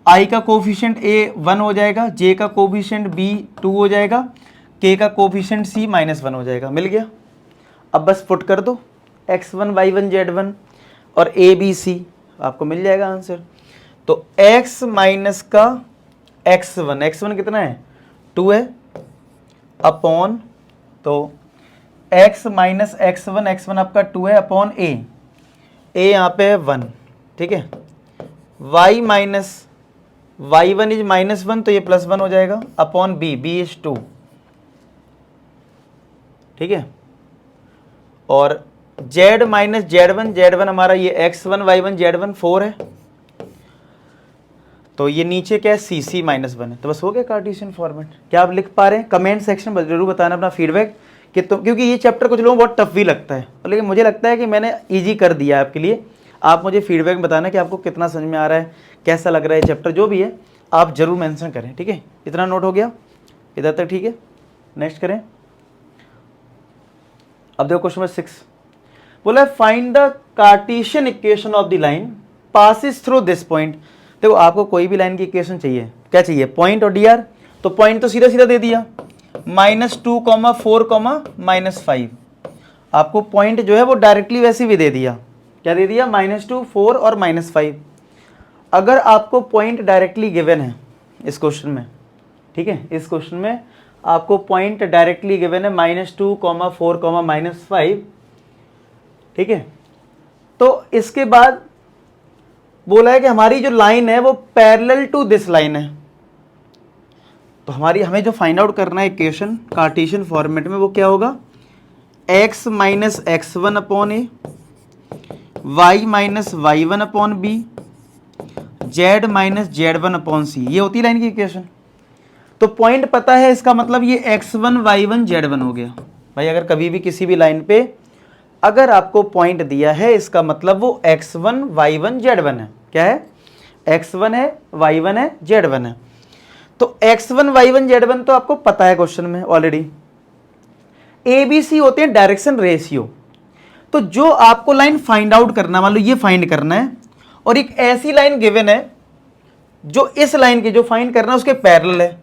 आई का कोफिशिएंट ए 1 हो जाएगा, जे का कोफिशिएंट बी 2 हो जाएगा, के का कोफिशिएंट सी -1 हो जाएगा। मिल गया। अब बस पुट कर दो x1 y1 z1 और a b c, आपको मिल जाएगा आंसर। तो x माइनस का x1 कितना है? 2 है, अपॉन, तो x माइनस x1 आपका 2 है, अपॉन a यहाँ पे है 1, ठीक है। y माइनस y1 इज -1, तो ये +1 हो जाएगा, अपॉन b इज 2, ठीक है। और z माइनस z1 हमारा ये x1 y1 z1 4 है, तो ये नीचे क्या है? c -1 है। तो बस हो गया कार्टेशियन फॉर्मेट। क्या आप लिख पा रहे हैं? कमेंट सेक्शन में जरूर बताना अपना फीडबैक कि तो, क्योंकि ये चैप्टर कुछ लोगों को बहुत टफ भी लगता है, लेकिन मुझे लगता है कि मैंने ईजी कर दिया है आपके लिए। आप मुझे फीडबैक बताना कि आपको कितना समझ में आ रहा है, कैसा लग रहा है चैप्टर, जो भी है आप जरूर मेंशन करें, ठीक है। इतना नोट हो गया इधर तक, ठीक है। नेक्स्ट करें। अब देखो क्वेश्चन नंबर 6 बोला find the Cartesian equation of the line passes through this point. देखो आपको कोई भी लाइन की इक्वेशन चाहिए, क्या चाहिए? पॉइंट और डीआर। तो पॉइंट तो सीधा सीधा दे दिया, -2, 4, -5। आपको पॉइंट जो है वो डायरेक्टली वैसे भी दे दिया। क्या दे दिया? -2, 4 और -5। अगर आपको पॉइंट डायरेक्टली गिवन है इस क्वेश्चन में, ठीक है, इस क्वेश्चन में आपको पॉइंट डायरेक्टली गिवन है -2, 4, -5, ठीक है। तो इसके बाद बोला है कि हमारी जो लाइन है वो पैरेलल टू दिस लाइन है। तो हमें जो फाइंड आउट करना है इक्वेशन कार्टेशियन फॉर्मेट में, वो क्या होगा? x minus x1 upon a, y minus y1 upon B, z minus z1 upon c. ये होती है लाइन की इक्वेशन। तो पॉइंट पता है, इसका मतलब ये x1 y1 z1 हो गया। भाई अगर कभी भी किसी भी लाइन पे अगर आपको पॉइंट दिया है, इसका मतलब वो x1 y1 z1 है। क्या है? x1 है, y1 है, z1 है। तो x1 y1 z1 तो आपको पता है क्वेश्चन में ऑलरेडी। ए बी सी होते हैं डायरेक्शन रेशियो। तो जो आपको लाइन फाइंड आउट करना, मान लो ये फाइंड करना है, और एक ऐसी लाइन गिवन है जो इस लाइन की जो फाइंड करना है उसके पैरेलल है,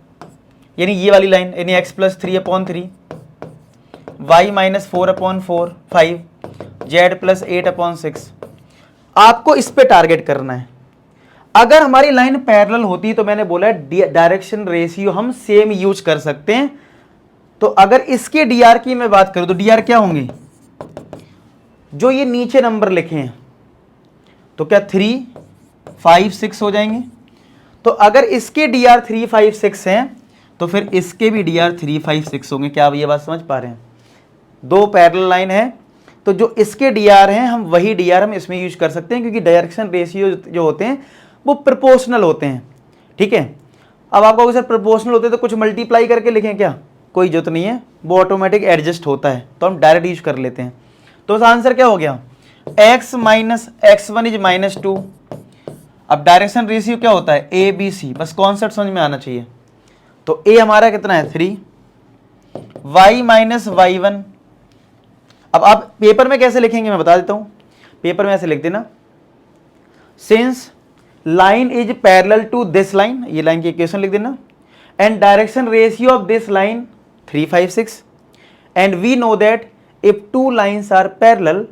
यानी ये वाली लाइन, यानी x + 3/3, y - 4/4, 5, z + 8/6। आपको इस पे टारगेट करना है। अगर हमारी लाइन पैरेलल होती तो मैंने बोला डायरेक्शन रेशियो हम सेम यूज कर सकते हैं। तो अगर इसके डीआर की मैं बात करूं तो डीआर क्या होंगे? जो ये नीचे नंबर लिखे हैं, तो क्या 3, 5, 6 हो जाएंगे। तो अगर इसके डीआर 3, 5, 6 हैं तो फिर इसके भी डीआर 3, 5, 6 होंगे। क्या आप ये बात समझ पा रहे हैं? दो पैरेलल लाइन है, तो जो इसके डीआर हैं हम वही डीआर हम इसमें यूज कर सकते हैं, क्योंकि डायरेक्शन रेशियो जो होते हैं वो प्रोपोर्शनल होते हैं, ठीक है। अब आपको सर प्रोपोर्शनल होते हैं तो कुछ मल्टीप्लाई करके लिखें क्या? कोई जरूरत नहीं है, वो ऑटोमेटिक एडजस्ट होता है, तो हम डायरेक्ट यूज कर लेते हैं। तो उसका आंसर क्या हो गया? x minus x1 is -2। अब डायरेक्शन रेशियो क्या होता है? ए बी सी, बस कॉन्सेप्ट समझ में आना चाहिए। तो a हमारा कितना है? 3, y माइनस y1। अब आप पेपर में कैसे लिखेंगे मैं बता देता हूं। पेपर में ऐसे लिख देना, since line is parallel to this line, ये लाइन की इक्वेशन लिख देना, and direction ratio of this line 3, 5, 6, and we know that if two lines are parallel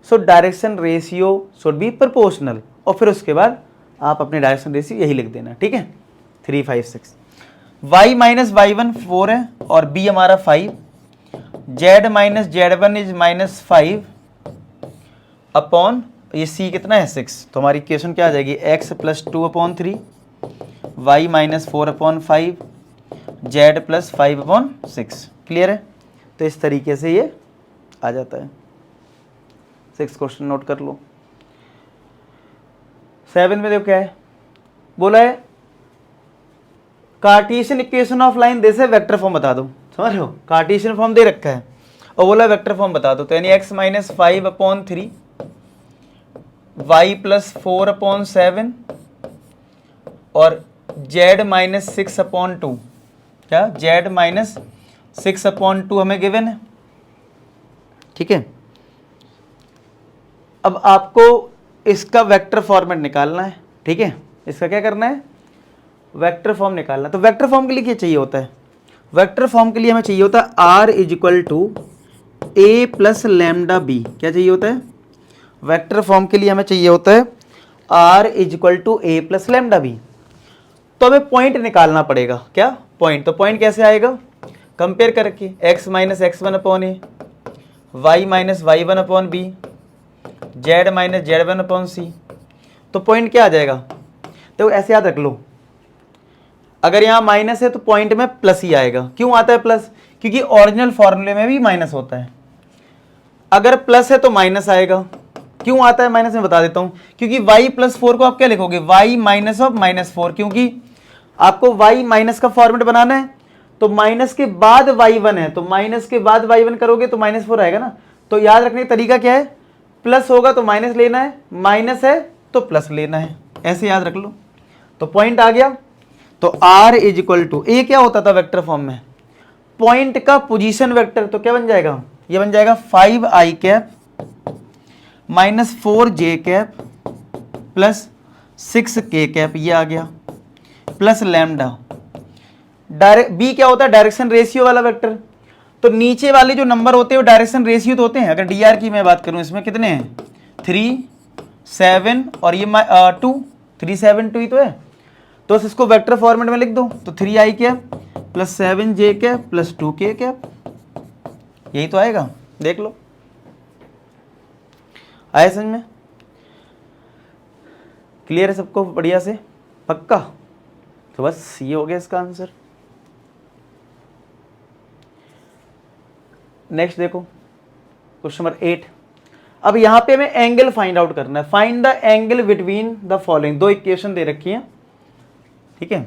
so direction ratio should be proportional. और फिर उसके बाद आप अपने डायरेक्शन रेशियो यही लिख देना, ठीक है, 3, 5, 6। y माइनस y1 4 है और b हमारा 5, z minus z1 is -5 upon ये c कितना है? 6। तो हमारी इक्वेशन क्या आ जाएगी? x + 2/3, y - 4/5, z + 5/6। क्लियर है? तो इस तरीके से ये आ जाता है। 6 क्वेश्चन नोट कर लो। 7 में देखो क्या है, बोला है कार्टेशियन इक्वेशन ऑफ लाइन दे से वेक्टर फॉर्म बता दो। समझ रहे हो, कार्टेशियन फॉर्म दे रखा है और बोला वेक्टर फॉर्म बता दो। तो यानी x माइनस 5/3 y प्लस 4/7 और z माइनस 6/2, क्या z माइनस 6/2 हमें गिवन है। ठीक है, अब आपको इसका वेक्टर फॉर्मेट निकालना है। ठीक है, इसका क्या करना है, वेक्टर फॉर्म निकालना है। तो वेक्टर फॉर्म के लिए क्या चाहिए होता है, वेक्टर फॉर्म के लिए हमें चाहिए होता है r is equal to a plus lambda B. क्या चाहिए होता है, वेक्टर फॉर्म के लिए हमें चाहिए होता है r is equal to a plus lambda B. तो हमें पॉइंट निकालना पड़ेगा। क्या पॉइंट, तो पॉइंट कैसे आएगा, कंपेयर करके x minus x1/a, y minus y1/b, z minus z1/c। तो पॉइंट क्या आ जाएगा, तो ऐसे याद रख लो, अगर यहाँ माइनस है तो पॉइंट में प्लस ही आएगा। क्यों आता है प्लस, क्योंकि ओरिजिनल फॉर्मूले में भी माइनस होता है। अगर प्लस है तो माइनस आएगा। क्यों आता है माइनस, में बता देता हूं, क्योंकि y प्लस 4 को आप क्या लिखोगे, y माइनस ऑफ -4, क्योंकि आपको y माइनस का फॉर्मेट बनाना है। तो माइनस के बाद y1 है, तो माइनस के बाद y1 करोगे तो -4 आएगा ना। तो याद रखने का तरीका क्या है, प्लस होगा तो माइनस लेना है, माइनस है तो प्लस लेना है, ऐसे याद रख लो। तो पॉइंट आ गया। तो r इज इक्वल टू, ए क्या होता था वेक्टर फॉर्म में, पॉइंट का पोजीशन वेक्टर। तो क्या बन जाएगा, ये बन जाएगा 5i cap minus 4j cap plus 6k cap, ये आ गया, प्लस लैम्डा। डायरेक्ट बी क्या होता है, डायरेक्शन रेशियो वाला वेक्टर। तो नीचे वाले जो नंबर होते हैं वो डायरेक्शन रेशियो तो होते हैं। अगर डी आर की मैं बात करूं, इसमें कितने हैं, 3, 7 और ये 2, 3, 7, 2 ही तो है। तो इसको वेक्टर फॉर्मेट में लिख दो। तो 3i cap plus 7j cap plus 2k cap, यही तो आएगा। देख लो, आया समझ में, क्लियर है सबको बढ़िया से, पक्का। तो बस ये हो गया इसका आंसर। नेक्स्ट देखो क्वेश्चन नंबर 8। अब यहां पे हमें एंगल फाइंड आउट करना है। Find the angle between the following, दो इक्वेशन दे रखी है। ठीक है,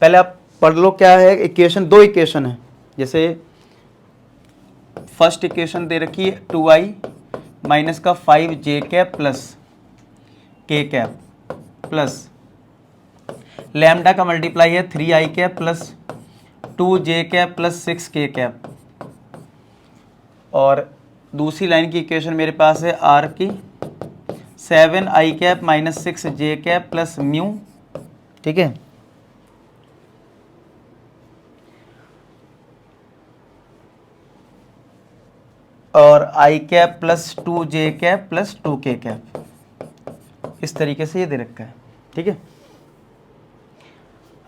पहले आप पढ़ लो क्या है इक्वेशन, दो इक्वेशन है। जैसे फर्स्ट इक्वेशन दे रखी है 2i माइनस का 5j cap plus k cap plus lambda का मल्टीप्लाई है 3i cap plus 2j cap plus 6k cap. और दूसरी लाइन की इक्वेशन मेरे पास है r की 7i cap minus 6j cap plus mu. ठीक है, और i cap plus 2j cap plus 2k cap, इस तरीके से ये दे रखा है। ठीक है,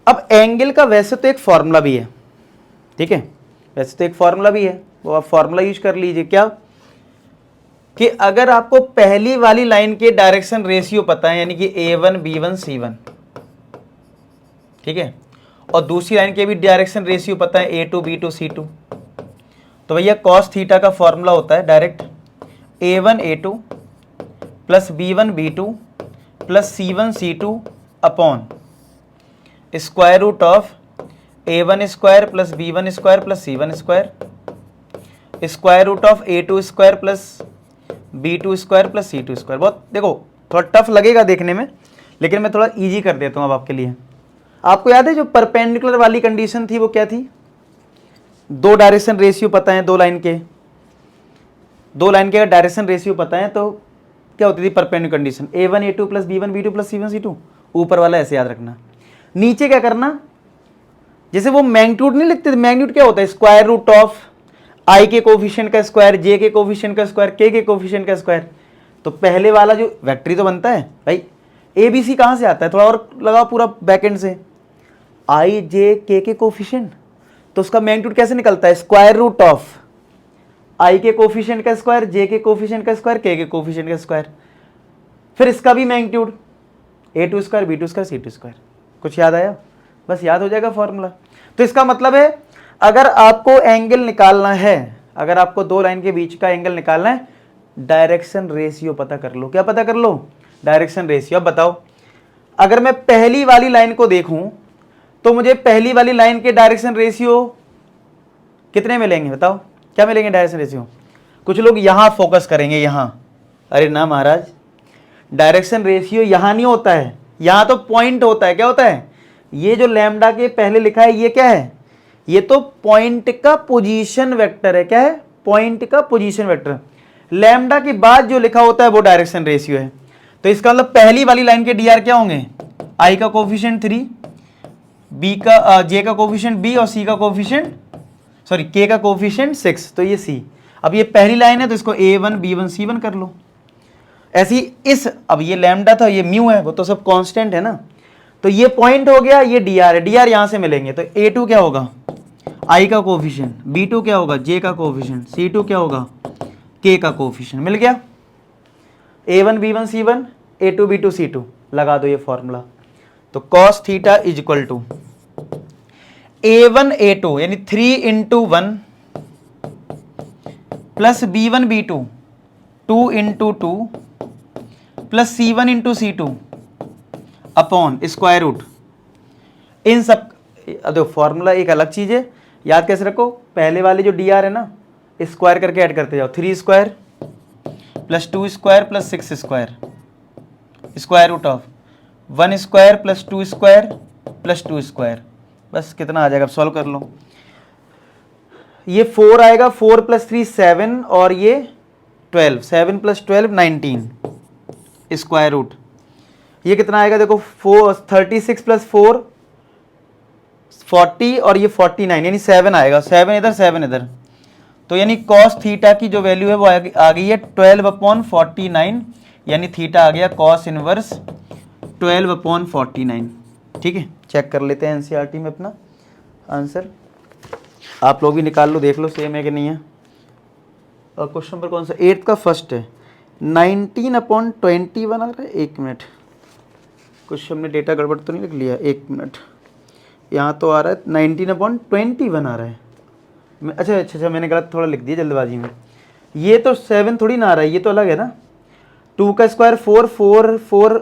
अब एंगल का वैसे तो एक फॉर्मूला भी है। ठीक है, वैसे तो एक फॉर्मूला भी है, वो आप फॉर्मूला यूज कर लीजिए। क्या कि अगर आपको पहली वाली लाइन के डायरेक्शन रेशियो पता है, यानी कि a1 b1 c1, ठीक है, और दूसरी लाइन के भी डायरेक्शन रेशियो पता है a2 b2 c2, तो भैया कॉस थीटा का फॉर्मूला होता है direct a1 a2 plus b1 b2 plus c1 c2 upon square root of a1 square plus b1 square plus c1 square, square root of a2 square plus b2 square plus c2 square. बहुत देखो थोड़ा tough लगेगा देखने में, लेकिन मैं थोड़ा easy कर देता हूँ अब आपके लिए। आपको याद है जो परपेंडिकुलर वाली कंडीशन थी वो क्या थी, दो डायरेक्शन रेशियो पता है, दो लाइन के अगर डायरेक्शन रेशियो पता है तो क्या होती थी perpendicular condition, a1 a2 plus b1 b2 plus c1 c2। ऊपर वाला ऐसे याद रखना, नीचे क्या करना, जैसे वो मैग्नीट्यूड नहीं लिखते थे, मैग्नीट्यूड क्या होता है, स्क्वायर रूट ऑफ i के कोफिशिएंट का स्क्वायर, j के कोफिशिएंट का स्क्वायर, k के कोफिशिएंट का स्क्वायर। तो पहले वाला जो वेक्टर तो बनता है भाई, ABC कहाँ से आता है, थोड़ा और लगाओ पूरा बैकएंड से, i j k के कोफिशिएंट, तो उसका मैग्नीट्यूड कैसे निकलता है, स्क्वायर रूट ऑफ i के कोफिशिएंट का स्क्वायर, j के कोफिशिएंट का स्क्वायर, k के कोफिशिएंट का स्क्वायर, फिर इसका भी magnitude a2 square b2 square c2 square. कुछ याद आया, बस याद हो जाएगा फॉर्मूला। तो इसका मतलब है अगर आपको एंगल निकालना है, अगर आपको दो लाइन के बीच का एंगल निकालना है, डायरेक्शन रेशियो पता कर लो। क्या पता कर लो? Direction ratio. अब बताओ, अगर मैं पहली वाली लाइन को देखूं तो मुझे पहली वाली लाइन के डायरेक्शन रेशियो कितने मिलेंगे? बताओ क्या मिलेंगे डायरेक्शन रेशियो? कुछ लोग यहां फोकस करेंगे, यहां। अरे ना महाराज, डायरेक्शन रेशियो यहां नहीं होता है, यहां तो पॉइंट होता है। क्या होता है? ये जो लैम्डा के पहले लिखा है ये क्या है? ये तो पॉइंट का पोजीशन वेक्टर है। क्या है? पॉइंट का पोजीशन वेक्टर। लैम्डा के बाद जो लिखा होता है वो डायरेक्शन रेशियो है। तो इसका मतलब पहली वाली लाइन के डीआर क्या होंगे? आई का कोफिशिएंट 3, बी का जे का कोफिशिएंट बी और सी का कोफिशिएंट सॉरी के का कोफिशिएंट 6, तो ये सी। अब ये पहली लाइन है तो इसको A1 B1 C1 कर लो। ऐसी इस, अब ये लैम्डा था, ये म्यू है, वो तो सब कांस्टेंट है ना। तो ये पॉइंट हो गया, ये डीआर है, डीआर यहां से मिलेंगे। तो A2 क्या होगा? आई का कोफिशिएंट, B2 क्या होगा? जे का कोफिशिएंट, C2 क्या होगा? के का कोफिशिएंट। मिल गया। A1 B1 C1, A2 B2 C2 लगा दो ये फॉर्मूला। तो cos theta is equal to A1 A2 यानी 3 into 1 plus B1 B2 2 into 2 plus C1 into C2 upon square root. इन सब देखो फॉर्मूला एक अलग चीज है, याद कैसे रखो? पहले वाले जो डी आर है ना, स्क्वायर करके ऐड करते जाओ। 3 square plus 2 square plus 6 square, square root of 1 square plus 2 square plus 2 square. बस कितना आ जाएगा? सॉल्व कर लो। ये 4 आएगा, 4 प्लस 3 7 और ये 12, 7 प्लस 12 19 स्क्वायर रूट। ये कितना आएगा? देखो 36 प्लस 4 40 और ये 49 यानी 7 आएगा। 7 इधर 7 इधर, तो यानी कॉस थीटा की जो वैल्यू है वो आ गई है 12/49, यानी थीटा आ गया कॉस इनवर्स 12/49। ठीक है, चेक कर लेते हैं एनसीईआरटी में अपना आंसर। आप लोग भी निकाल लो, देख लो सेम है कि नहीं है। और क्वेश्चन नंबर कौन सा? 8th का फर्स्ट है। 19/21 आ रहा है। 1 मिनट, कुछ हमने डेटा गड़बड़ तो नहीं लिख लिया? 1 मिनट, यहाँ तो आ रहा है 19/21 आ रहा है। अच्छा, मैंने गलत थोड़ा लिख दिया जल्दबाजी में। ये तो 7 थोड़ी ना आ रहा है, ये तो अलग है ना। 2 का स्क्वायर 4 4 4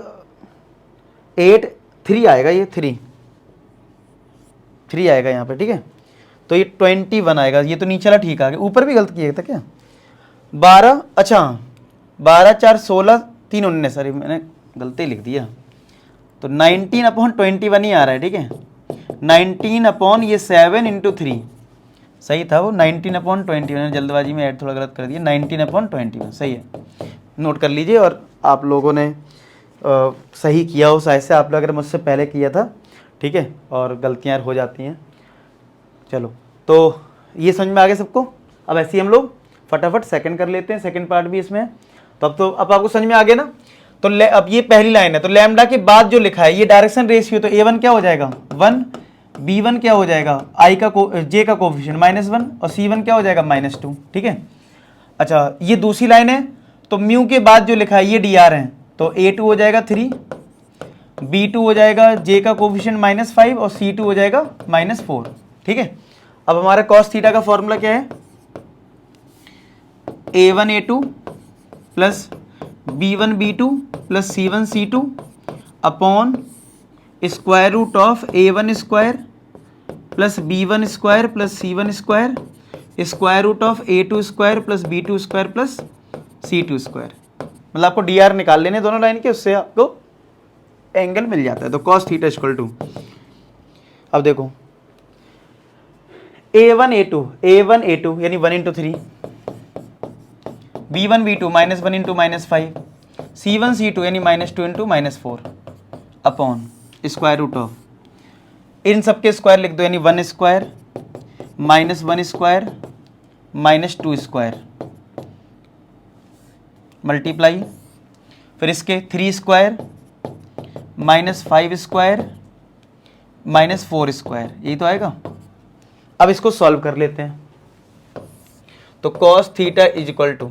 8 3 आएगा, ये 3 आएगा यहाँ पे। ठीक है, तो ये 21 आएगा। ये तो नीचे वाला ठीक आ गया, ऊपर भी गलत किया था क्या? 12, अच्छा 12 4 16 3 19, सॉरी मैंने गलती लिख दिया। तो 19/21 ही आ रहा है। ठीक है, 19 अपॉन ये 7 इंटू 3 सही था वो। 19/21 जल्दबाजी में ऐड थोड़ा गलत कर दिया। 19/21 सही है, नोट कर लीजिए। और आप लोगों ने सही किया हो शायद से, आप लोग अगर मुझसे पहले किया था। ठीक है, और गलतियाँ हो जाती हैं। चलो, तो ये समझ में आ गया सबको। अब ऐसे ही हम लोग फटाफट सेकंड कर लेते हैं, सेकंड पार्ट भी इसमें। तो अब आपको समझ में आ गया ना। तो अब ये पहली लाइन है, तो लैम्डा के बाद जो लिखा है ये डायरेक्शन रेशियो, तो A1 क्या हो जाएगा? 1, B1 क्या हो जाएगा? आई का जे का कोफिशिएंट -1 और C1 क्या हो जाएगा? -2। ठीक है, अच्छा ये दूसरी लाइन है, तो म्यू के बाद जो लिखा है ये dr है, तो A2 हो जाएगा 3, B2 हो जाएगा जे का कोफिशिएंट -5 और C2 हो जाएगा -4। ठीक है, अब हमारा cos थीटा का फॉर्मूला क्या है? A1 A2 plus B1 B2 plus C1 C2 upon square root of A1 square plus B1 square plus C1 square square root of A2 square plus B2 square plus C2 square. मतलब आपको DR निकाल लेने दोनों line के, उससे आपको angle मिल जाता है। तो cos थीटा इक्वल टू, अब देखो A1 A2 यानी 1 into 3, B1 B2 -1 into -5, C1 C2 यानी -2 into -4 upon square root of, इन सबके स्क्वायर लिख दो, यानी 1 स्क्वायर -1 स्क्वायर -2 स्क्वायर मल्टीप्लाई, फिर इसके 3 स्क्वायर -5 स्क्वायर -4 स्क्वायर, यही तो आएगा। अब इसको सॉल्व कर लेते हैं। तो cos theta is equal to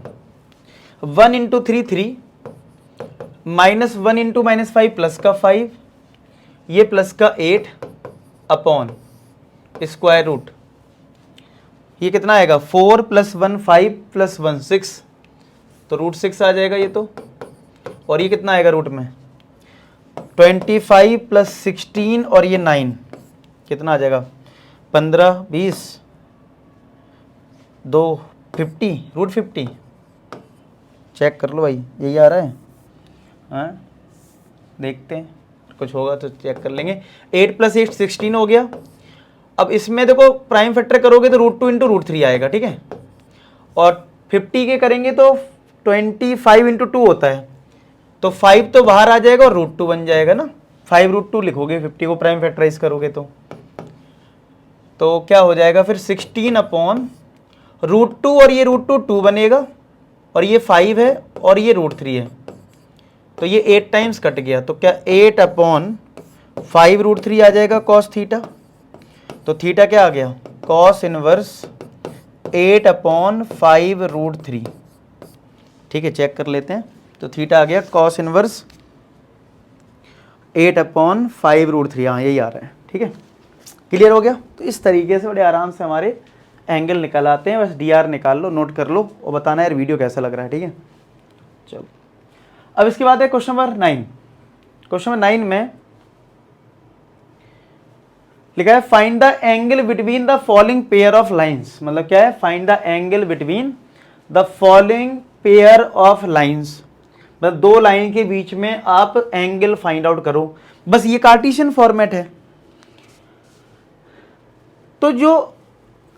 1 into 3 3 -1 into -5 plus का 5, ये प्लस का 8 अपॉन स्क्वायर रूट, ये कितना आएगा? 4 + 1 5 + 1 6 तो √6 आ जाएगा ये तो, और ये कितना आएगा रूट में 25 प्लस 16 और ये 9 कितना आ जाएगा 15 20 2 50 √50। चेक कर लो भाई, यही आ रहा है। हाँ देखते हैं, कुछ होगा तो चेक कर लेंगे। 8 प्लस 8 16 हो गया। अब इसमें देखो प्राइम फैक्टर करोगे तो √2 इंटू √3 आएगा, ठीक है। और 50 के करेंगे तो 25 इंटू 2 होता है, तो 5 तो बाहर आ जाएगा और √2 बन जाएगा ना। 5√2 लिखोगे 50 को प्राइम फैक्टराइज करोगे तो क्या हो जाएगा फिर 16 अपॉन √2 और ये √2 2 बनेगा, और ये 5 है और ये √3 है, तो ये 8 टाइम्स कट गया, तो क्या 8 अपॉन 5 √3 आ जाएगा कॉस थीटा। तो थीटा क्या आ गया कॉस इनवर्स 8 अपॉन 5 √3, ठीक है। चेक कर लेते हैं, तो थीटा आ गया कॉस इनवर्स 8 अपॉन 5 √3, हाँ यही आ रहा है, ठीक है। क्लियर हो गया। तो इस तरीके से बड़े आराम से हमारे एंगल निकल आते हैं। बस DR निकाल लो, नोट कर लो और बताना यार वीडियो कैसा लग रहा है, ठीक है। चलो अब इसके बाद है क्वेश्चन नंबर 9। क्वेश्चन नंबर 9 में लिखा है find the angle between the following pair of lines. मतलब क्या है, find the angle between the following pair of lines, मतलब दो लाइन के बीच में आप एंगल फाइंड आउट करो। बस ये कार्टेशियन फॉर्मेट है, तो जो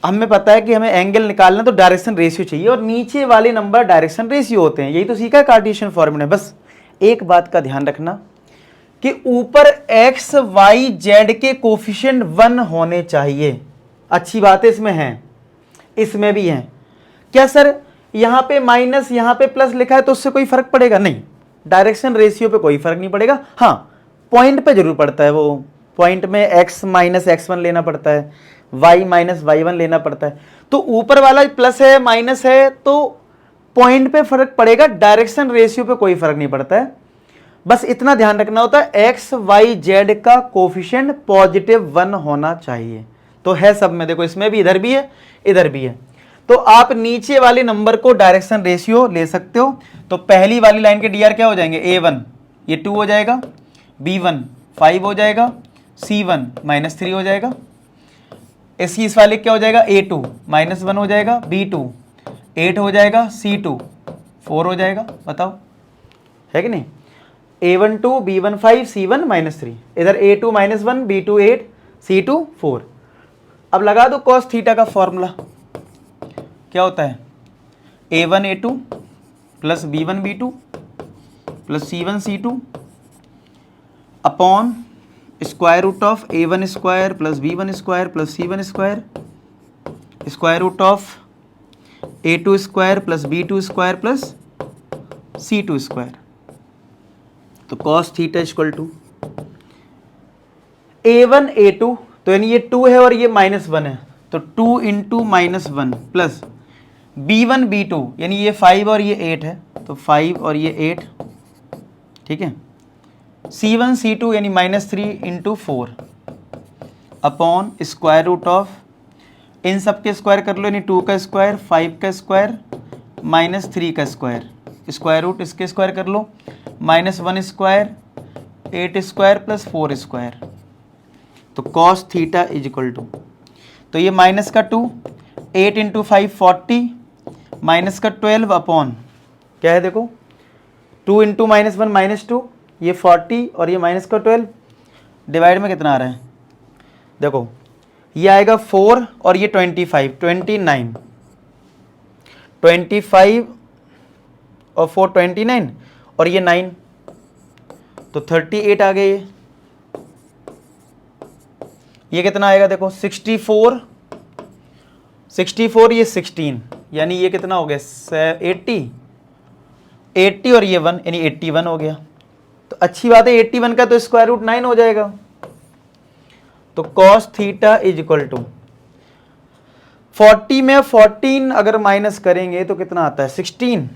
हमें पता है कि हमें एंगल निकालना तो डायरेक्शन रेशियो चाहिए, और नीचे वाले नंबर डायरेक्शन रेशियो होते हैं, यही तो सीखा है कार्टेशियन फॉर्मेट में। बस एक बात का ध्यान रखना कि ऊपर x y z के कोफिशिएंट 1 होने चाहिए। अच्छी बातें इसमें हैं, इसमें भी हैं। क्या सर यहां पे माइनस यहां पे प्लस लिखा है तो उससे कोई फर्क पड़ेगा? नहीं, डायरेक्शन रेशियो पे कोई फर्क नहीं पड़ेगा। हाँ पॉइंट पे जरूर पड़ता है, वो पॉइंट में x माइनस x1 लेना पड़ता है, y माइनस y1 लेना पड़ता है। तो ऊपर वाला प्लस है माइनस है तो पॉइंट पे फर्क पड़ेगा, डायरेक्शन रेशियो पे कोई फर्क नहीं पड़ता है। बस इतना ध्यान रखना होता है x y z का कोफिशिएंट पॉजिटिव 1 होना चाहिए। तो है सब में, देखो इसमें भी, इधर भी है इधर भी है। तो आप नीचे वाले नंबर को डायरेक्शन रेशियो ले सकते हो। तो पहली वाली लाइन के DR क्या हो जाएंगे, A1 ये 2 हो जाएगा, B1 5 हो जाएगा, C1 -3 हो जाएगा। इस वाले क्या हो जाएगा, A2 -1 हो जाएगा, B2 8 हो जाएगा, C2 4 हो जाएगा। बताओ है कि नहीं। A1 2 B1 5 C1 -3, इधर A2 -1 B2 8 C2 4। अब लगा दो cos थीटा का फॉर्मूला, क्या होता है A1 A2 plus B1 B2 plus C1 C2 upon square root of A1 square plus B1 square plus C1 square, square root of A2 square plus B2 square plus C2 square. तो cos theta equal to A1 A2, तो यानी ये 2 है और ये -1 है, तो 2 into -1 plus B1 B2 यानी ये 5 और ये 8 है, तो 5 और ये 8, ठीक है। C1 C2 यानी -3 into 4 upon square root of, इन सब के स्क्वायर कर लो, यानी 2 का स्क्वायर 5 का स्क्वायर -3 का स्क्वायर, स्क्वायर रूट इसके स्क्वायर कर लो, -1 स्क्वायर 8 स्क्वायर प्लस 4 स्क्वायर। तो cos theta is equal to, तो ये माइनस का 2 8 इंटू 5 40 माइनस का 12 अपॉन क्या है, देखो 2 इंटू -1 -2 ये 40 और ये माइनस का 12, डिवाइड में कितना आ रहा है, देखो ये आएगा 4 और ये 25 29, 25 और 4 29 और ये 9, तो 38 आ गए। ये कितना आएगा, देखो 64 ये 16, यानी ये कितना हो गया 80 और ये 1 यानी 81 हो गया। तो अच्छी बात है, 81 का तो स्क्वायर रूट 9 हो जाएगा। तो cos theta is equal to 40 में 14 अगर माइनस करेंगे तो कितना आता है 16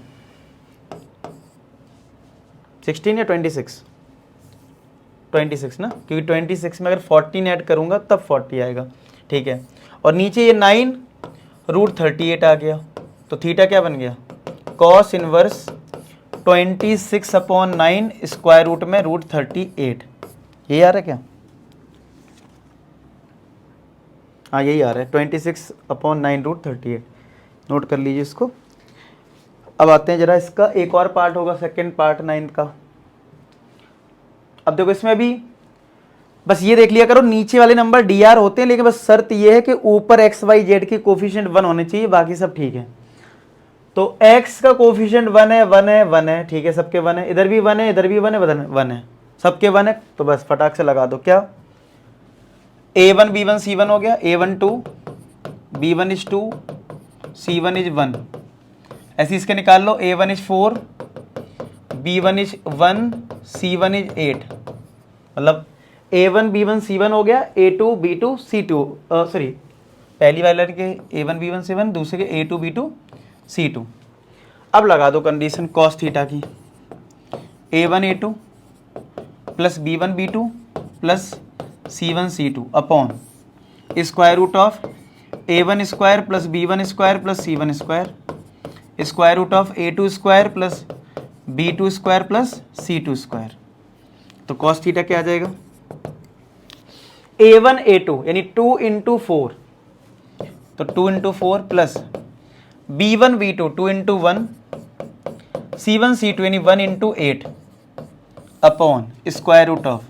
या 26 ना, क्योंकि 26 में अगर 14 ऐड करूंगा तब 40 आएगा, ठीक है। और नीचे ये 9 √38 आ गया, तो थीटा क्या बन गया कॉस इनवर्स 26/9 स्क्वायर रूट में √38। यही आ रहा है क्या? हाँ यही आ रहा है 26/9 √38। नोट कर लीजिए इसको। अब आते हैं जरा, इसका एक और पार्ट होगा, सेकंड पार्ट 9 का। अब देखो इसमें भी बस ये देख लिया करो, नीचे वाले नंबर dr होते हैं, लेकिन बस शर्त ये है कि ऊपर x y z की कोफिशिएंट 1 होने चाहिए, बाकी सब ठीक है। तो x का कोफिशिएंट 1 है, 1 है, 1 है, ठीक है, सबके 1 है, इधर भी 1 है, इधर भी 1 है, 1 है, सबके 1 है। तो बस फटाक से लगा दो, क्या a1 b1 c1 हो गया, a1 2 b1 is 2 c1 is 1। ऐसे इसके निकाल लो, a1 is 4 b1 is 1 c1 is 8। मतलब a1 b1 c1 हो गया, a2 b2 c2, सॉरी पहली वाले के a1 b1 c1, दूसरे के a2 b2 c2। अब लगा दो कंडीशन cos थीटा की, a1 a2 plus b1 b2 plus c1 c2 upon square root of a1 square plus b1 square plus c1 square, square root of a2 square plus b2 square plus c2 square. तो cos theta क्या आ जाएगा, a1 a2 यानी 2 into 4, तो 2 into 4 plus b1 b2 2 into 1 c1 c2 यानी 1 into 8 upon square root of,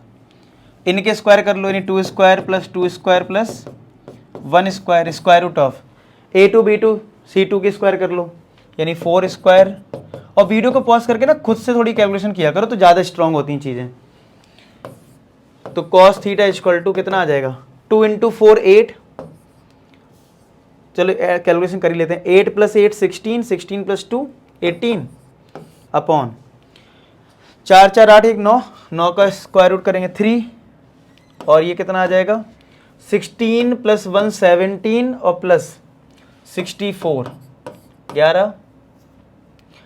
इनके square कर लो, यानी 2 square plus 2 square plus 1 square, square root of a2 b2 c2 की स्क्वायर कर लो, यानी 4 स्क्वायर। और वीडियो को पॉज करके ना खुद से थोड़ी कैलकुलेशन किया करो, तो ज़्यादा स्ट्रांग होती हैं चीज़ें। तो cos थीटा इक्वल टू कितना आ जाएगा, 2 इंटू 4 8, चलो कैलकुलेशन कर ही लेते हैं, 8 प्लस 8 16, 16 प्लस 2 18 अपॉन 4 4 8 1 9, 9 का स्क्वायर रूट करेंगे 3, और ये कितना आ जाएगा 16 प्लस 1 17 और प्लस 64 11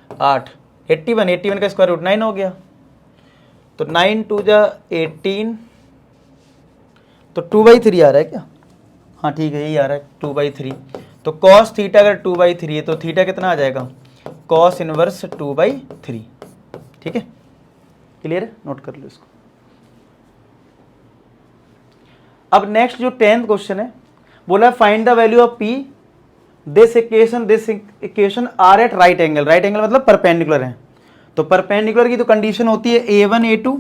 8 81, 81 का स्क्वायर रूट 9 हो गया। तो 9 2 जा 18, तो 2/3 आ रहा है क्या? हाँ ठीक है, यही आ रहा है 2/3। तो cos थीटा अगर 2/3 है तो थीटा कितना आ जाएगा, cos इनवर्स 2/3। ठीक है, क्लियर है, नोट कर लो इसको। अब नेक्स्ट जो 10th क्वेश्चन है, बोला find the value of p, this equation are at right angle. Right angle मतलब परपेंडिकुलर है, तो परपेंडिकुलर की तो कंडीशन होती है a1 a2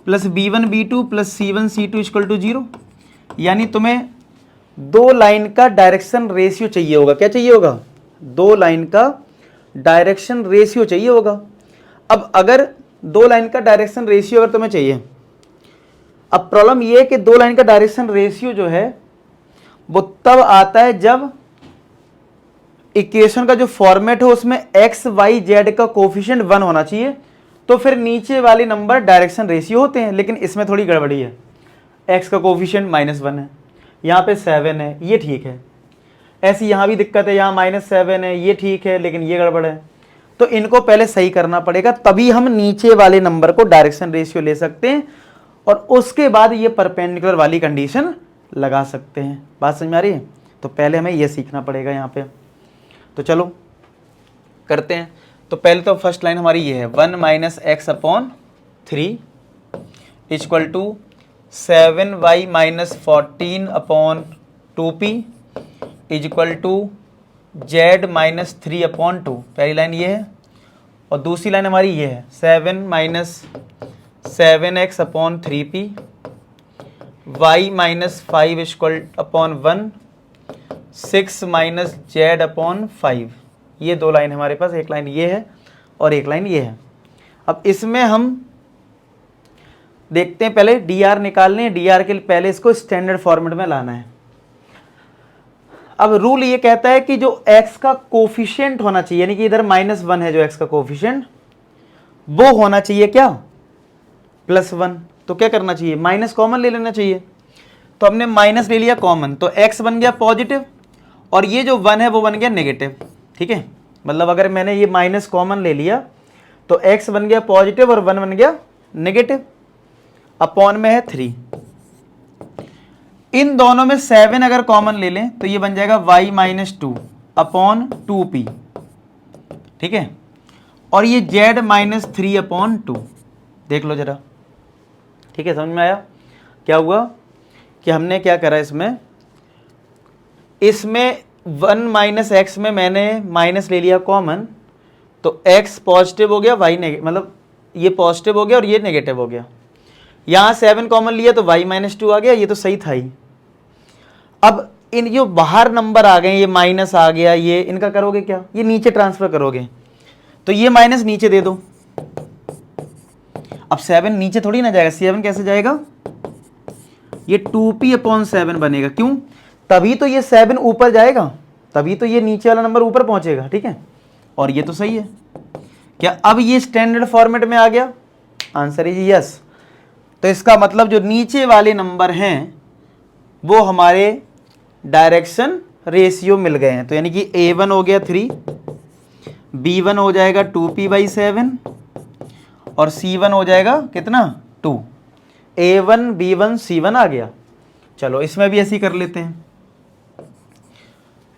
plus b1 b2 plus c1 c2 equal to 0। यानी तुम्हें दो लाइन का डायरेक्शन रेशियो चाहिए होगा। क्या चाहिए होगा, दो लाइन का डायरेक्शन रेशियो चाहिए होगा। अब अगर दो लाइन का डायरेक्शन रेशियो अगर तुम्हें चाहिए, अब प्रॉब्लम ये है कि दो लाइन का डायरेक्शन रेशियो जो है वो तब आता है जब इक्वेशन का जो फॉर्मेट हो उसमें एक्स वाई जेड का कोफिशिएंट 1 होना चाहिए, तो फिर नीचे वाले नंबर डायरेक्शन रेशियो होते हैं। लेकिन इसमें थोड़ी गड़बड़ी है, एक्स का कोफिशिएंट -1 है, यहाँ पे 7 है, ये ठीक है। ऐसी यहाँ भी दिक्कत है, यहाँ -7 है, ये ठीक है, लेकिन ये गड़बड़ है। तो इनको पहले सही करना पड़ेगा, तभी हम नीचे वाले नंबर को डायरेक्शन रेशियो ले सकते हैं और उसके बाद ये परपेंडिकुलर वाली कंडीशन लगा सकते हैं। बात समझ में आ रही है? तो पहले हमें ये सीखना पड़ेगा यहाँ पे। तो चलो करते हैं। तो पहले तो फर्स्ट लाइन हमारी ये है, 1 - x/3 equal to 7y - 14/2p equal to z - 3/2। पहली लाइन ये है, और दूसरी लाइन हमारी ये है 7 - 7x/3p y - 5 = 1 6 - z/5। ये दो लाइन हमारे पास, एक लाइन ये है और एक लाइन ये है। अब इसमें हम देखते हैं, पहले dr निकालने हैं। dr के लिए पहले इसको स्टैंडर्ड फॉर्मेट में लाना है। अब रूल ये कहता है कि जो x का कोफिशिएंट होना चाहिए, यानी कि इधर -1 है जो x का कोफिशिएंट, वो होना चाहिए क्या, +1। तो क्या करना चाहिए, माइनस कॉमन ले लेना चाहिए। तो हमने माइनस ले लिया कॉमन, तो x बन गया पॉजिटिव और ये जो 1 है वो बन गया नेगेटिव। ठीक है, मतलब अगर मैंने ये माइनस कॉमन ले लिया तो x बन गया पॉजिटिव और 1 बन गया नेगेटिव। अपॉन में है 3, इन दोनों में 7 अगर कॉमन ले लें तो ये बन जाएगा y - 2 अपॉन 2p ठीक है, और ये z माइनस 3/2, देख लो जरा, ठीक है, समझ में आया क्या हुआ कि हमने क्या करा इसमें 1 माइनस एक्स में मैंने माइनस ले लिया कॉमन, तो x पॉजिटिव हो गया, y नेगेटिव, मतलब ये पॉजिटिव हो गया और ये नेगेटिव हो गया। यहाँ 7 कॉमन लिया तो y माइनस 2 आ गया, ये तो सही था ही। अब इन जो बाहर नंबर आ गए, ये माइनस आ गया, ये इनका करोगे क्या, ये नीचे ट्रांसफर करोगे, तो ये माइनस नीचे दे दो। अब 7 नीचे थोड़ी ना जाएगा, 7 कैसे जाएगा, ये 2p/7 बनेगा। क्यों, तभी तो ये 7 ऊपर जाएगा, तभी तो ये नीचे वाला नंबर ऊपर पहुंचेगा, ठीक है, और ये तो सही है। क्या अब ये स्टैंडर्ड फॉर्मेट में आ गया, आंसर इज यस। तो इसका मतलब जो नीचे वाले नंबर हैं वो हमारे डायरेक्शन रेशियो मिल गए हैं। तो यानी कि a1 हो गया 3, b1 हो जाएगा 2p/7 और c1 हो जाएगा कितना 2। a1 b1 c1 आ गया। चलो इसमें भी ऐसे ही कर लेते हैं,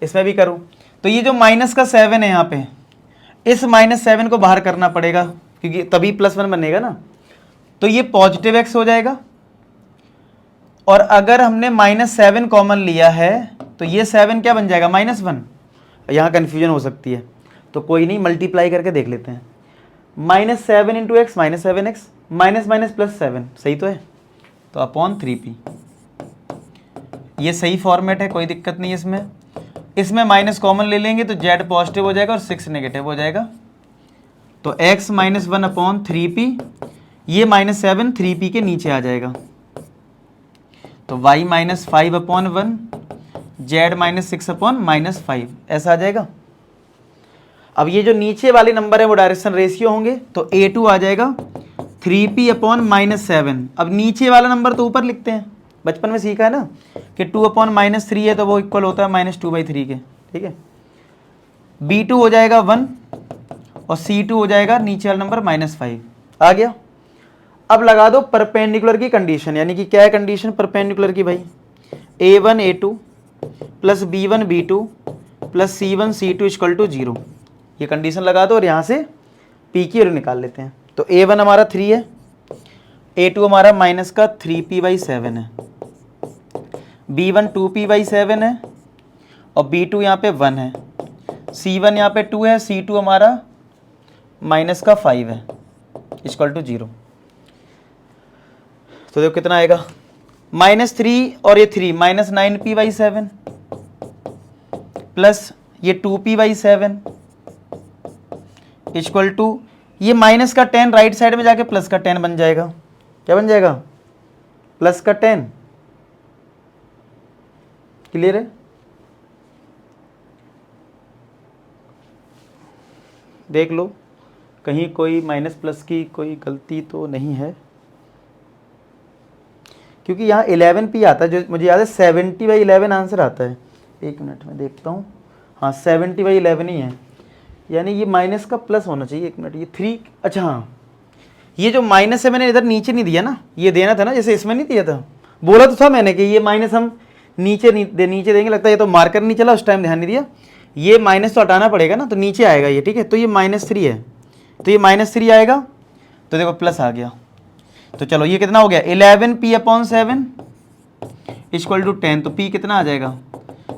इसमें भी करूं तो ये जो माइनस का 7 है यहाँ पे, इस -7 को बाहर करना पड़ेगा क्योंकि तभी +1 बनेगा ना, तो ये पॉजिटिव x हो जाएगा। और अगर हमने -7 कॉमन लिया है तो ये 7 क्या बन जाएगा -1। यहाँ कन्फ्यूजन हो सकती है तो कोई नहीं, मल्टीप्लाई करके देख लेते हैं। -7 × x -7x, माइनस माइनस +7 सही तो है, तो अपॉन 3p, ये सही फॉर्मेट है, कोई दिक्कत नहीं है इसमें। इसमें माइनस कॉमन ले लेंगे तो z पॉजिटिव हो जाएगा और 6 नेगेटिव हो जाएगा, तो x -1/3p, ये -7 3p के नीचे आ जाएगा, तो y -5/1, z -6/-5 ऐसा आ जाएगा। अब ये जो नीचे वाले नंबर है वो डायरेक्शन रेशियो होंगे, तो a2 आ जाएगा 3p/-7। अब नीचे वाला नंबर तो ऊपर लिखते हैं, बचपन में सीखा है ना कि 2/-3 है तो वो इक्वल होता है -2/3 के, ठीक है। b2 हो जाएगा 1 और c2 हो जाएगा नीचे वाला नंबर -5 आ गया। अब लगा दो परपेंडिकुलर की कंडीशन, यानी कि क्या है कंडीशन परपेंडिकुलर की भाई, a1 a2 plus b1 b2 plus c1 c2 = 0, ये कंडीशन लगा दो और यहाँ से p की वैल्यू निकाल लेते हैं। तो a1 हमारा 3 है, a2 हमारा -3p/7 है, b1 2p/7 है और b2 यहाँ पे 1 है, c1 यहाँ पे 2 है, c2 हमारा -5 है = 0। तो देखो कितना आएगा, -3 और ये 3 -9p/7 प्लस ये 2p/7 = ये माइनस का 10 राइट साइड में जाके प्लस का 10 बन जाएगा। क्या बन जाएगा, प्लस का 10। क्लियर है, देख लो कहीं कोई माइनस प्लस की कोई गलती तो नहीं है, क्योंकि यहाँ 11p आता है, जो मुझे याद है 70/11 आंसर आता है। एक मिनट में देखता हूँ, हाँ 70/11 ही है, यानी ये माइनस का प्लस होना चाहिए। एक मिनट, ये 3, अच्छा हाँ, ये जो माइनस है मैंने इधर नीचे नहीं दिया ना, ये देना था ना, जैसे इसमें नहीं दिया था, बोला तो था मैंने कि ये माइनस हम नीचे देंगे, लगता है ये तो मार्कर नहीं चला उस टाइम, ध्यान नहीं दिया। ये माइनस तो हटाना पड़ेगा ना, तो नीचे आएगा ये, ठीक है। तो ये -3 है, तो ये -3 आएगा, तो देखो प्लस आ गया। तो चलो ये कितना हो गया, 11p/7 = 10, तो p कितना आ जाएगा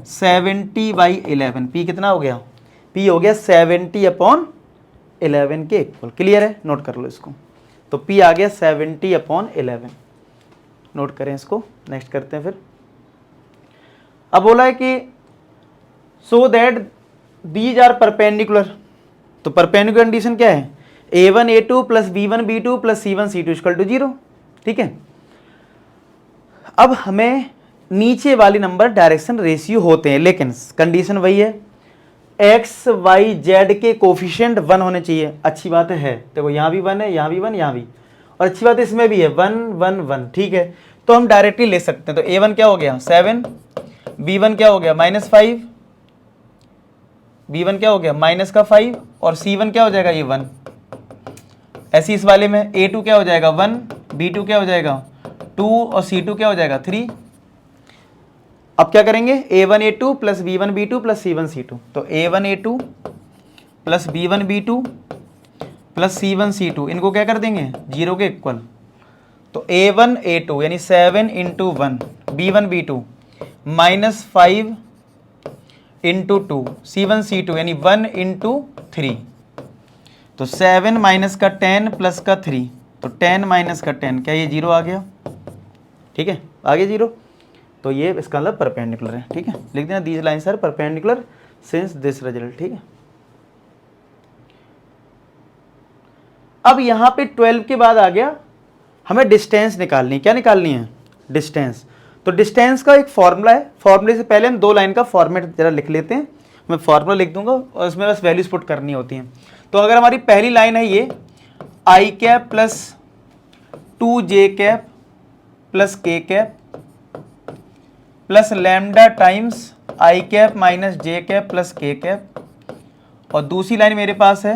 70/11। p कितना हो गया, p हो गया 70/11 के इक्वल। क्लियर है, नोट कर लो इसको। तो p आ गया 70/11, नोट करें इसको, नेक्स्ट करते हैं फिर। अब बोला है कि so that these are perpendicular, तो परपेंडिकुलर कंडीशन क्या है, a1 a2 plus b1 b2 plus c1 c2 = 0, ठीक है। अब हमें नीचे वाली नंबर डायरेक्शन रेशियो होते हैं, लेकिन कंडीशन वही है, एक्स वाई जेड के कोफिशिएंट 1 होने चाहिए। अच्छी बात है, देखो यहाँ भी 1 है, यहाँ भी 1, यहाँ भी, और अच्छी बात है इसमें भी है 1 1 1, ठीक है। तो हम डायरेक्टली ले सकते हैं। तो a1 क्या हो गया 7, b1 क्या हो गया -5, b1 क्या हो गया -5 और c1 क्या हो जाएगा ये 1। ऐसी इस वाले में a2 क्या हो जाएगा 1, b2 क्या हो जाएगा 2 और c2 क्या हो जाएगा 3। अब क्या करेंगे, a1 a2 plus b1 b2 plus c1 c2, तो a1 a2 plus B1 B2 plus C1 C2, इनको क्या कर देंगे 0 के इक्वल। तो A1 A2 यानी 7 into 1 B1 B2 minus 5 into 2 C1 C2 यानी 1 इंटू 3। तो 7 माइनस का 10 प्लस का 3, तो 10 माइनस का 10, क्या ये 0 आ गया? ठीक है, आ गया 0। तो ये इसका मतलब परपेंडिकुलर है। ठीक है, लिख देना these lines are perpendicular since this result. ठीक है, अब यहां पे 12 के बाद आ गया हमें डिस्टेंस निकालनी। क्या निकालनी है? डिस्टेंस। तो डिस्टेंस का एक फॉर्मूला है, फॉर्मूले से पहले हम 2 लाइन का फॉर्मेट जरा लिख लेते हैं। मैं फॉर्मूला लिख दूंगा और उसमें बस वैल्यूज पुट करनी होती हैं। तो अगर हमारी पहली लाइन है ये I cap plus 2j cap plus k cap plus lambda times I cap minus j cap plus k cap, और दूसरी लाइन मेरे पास है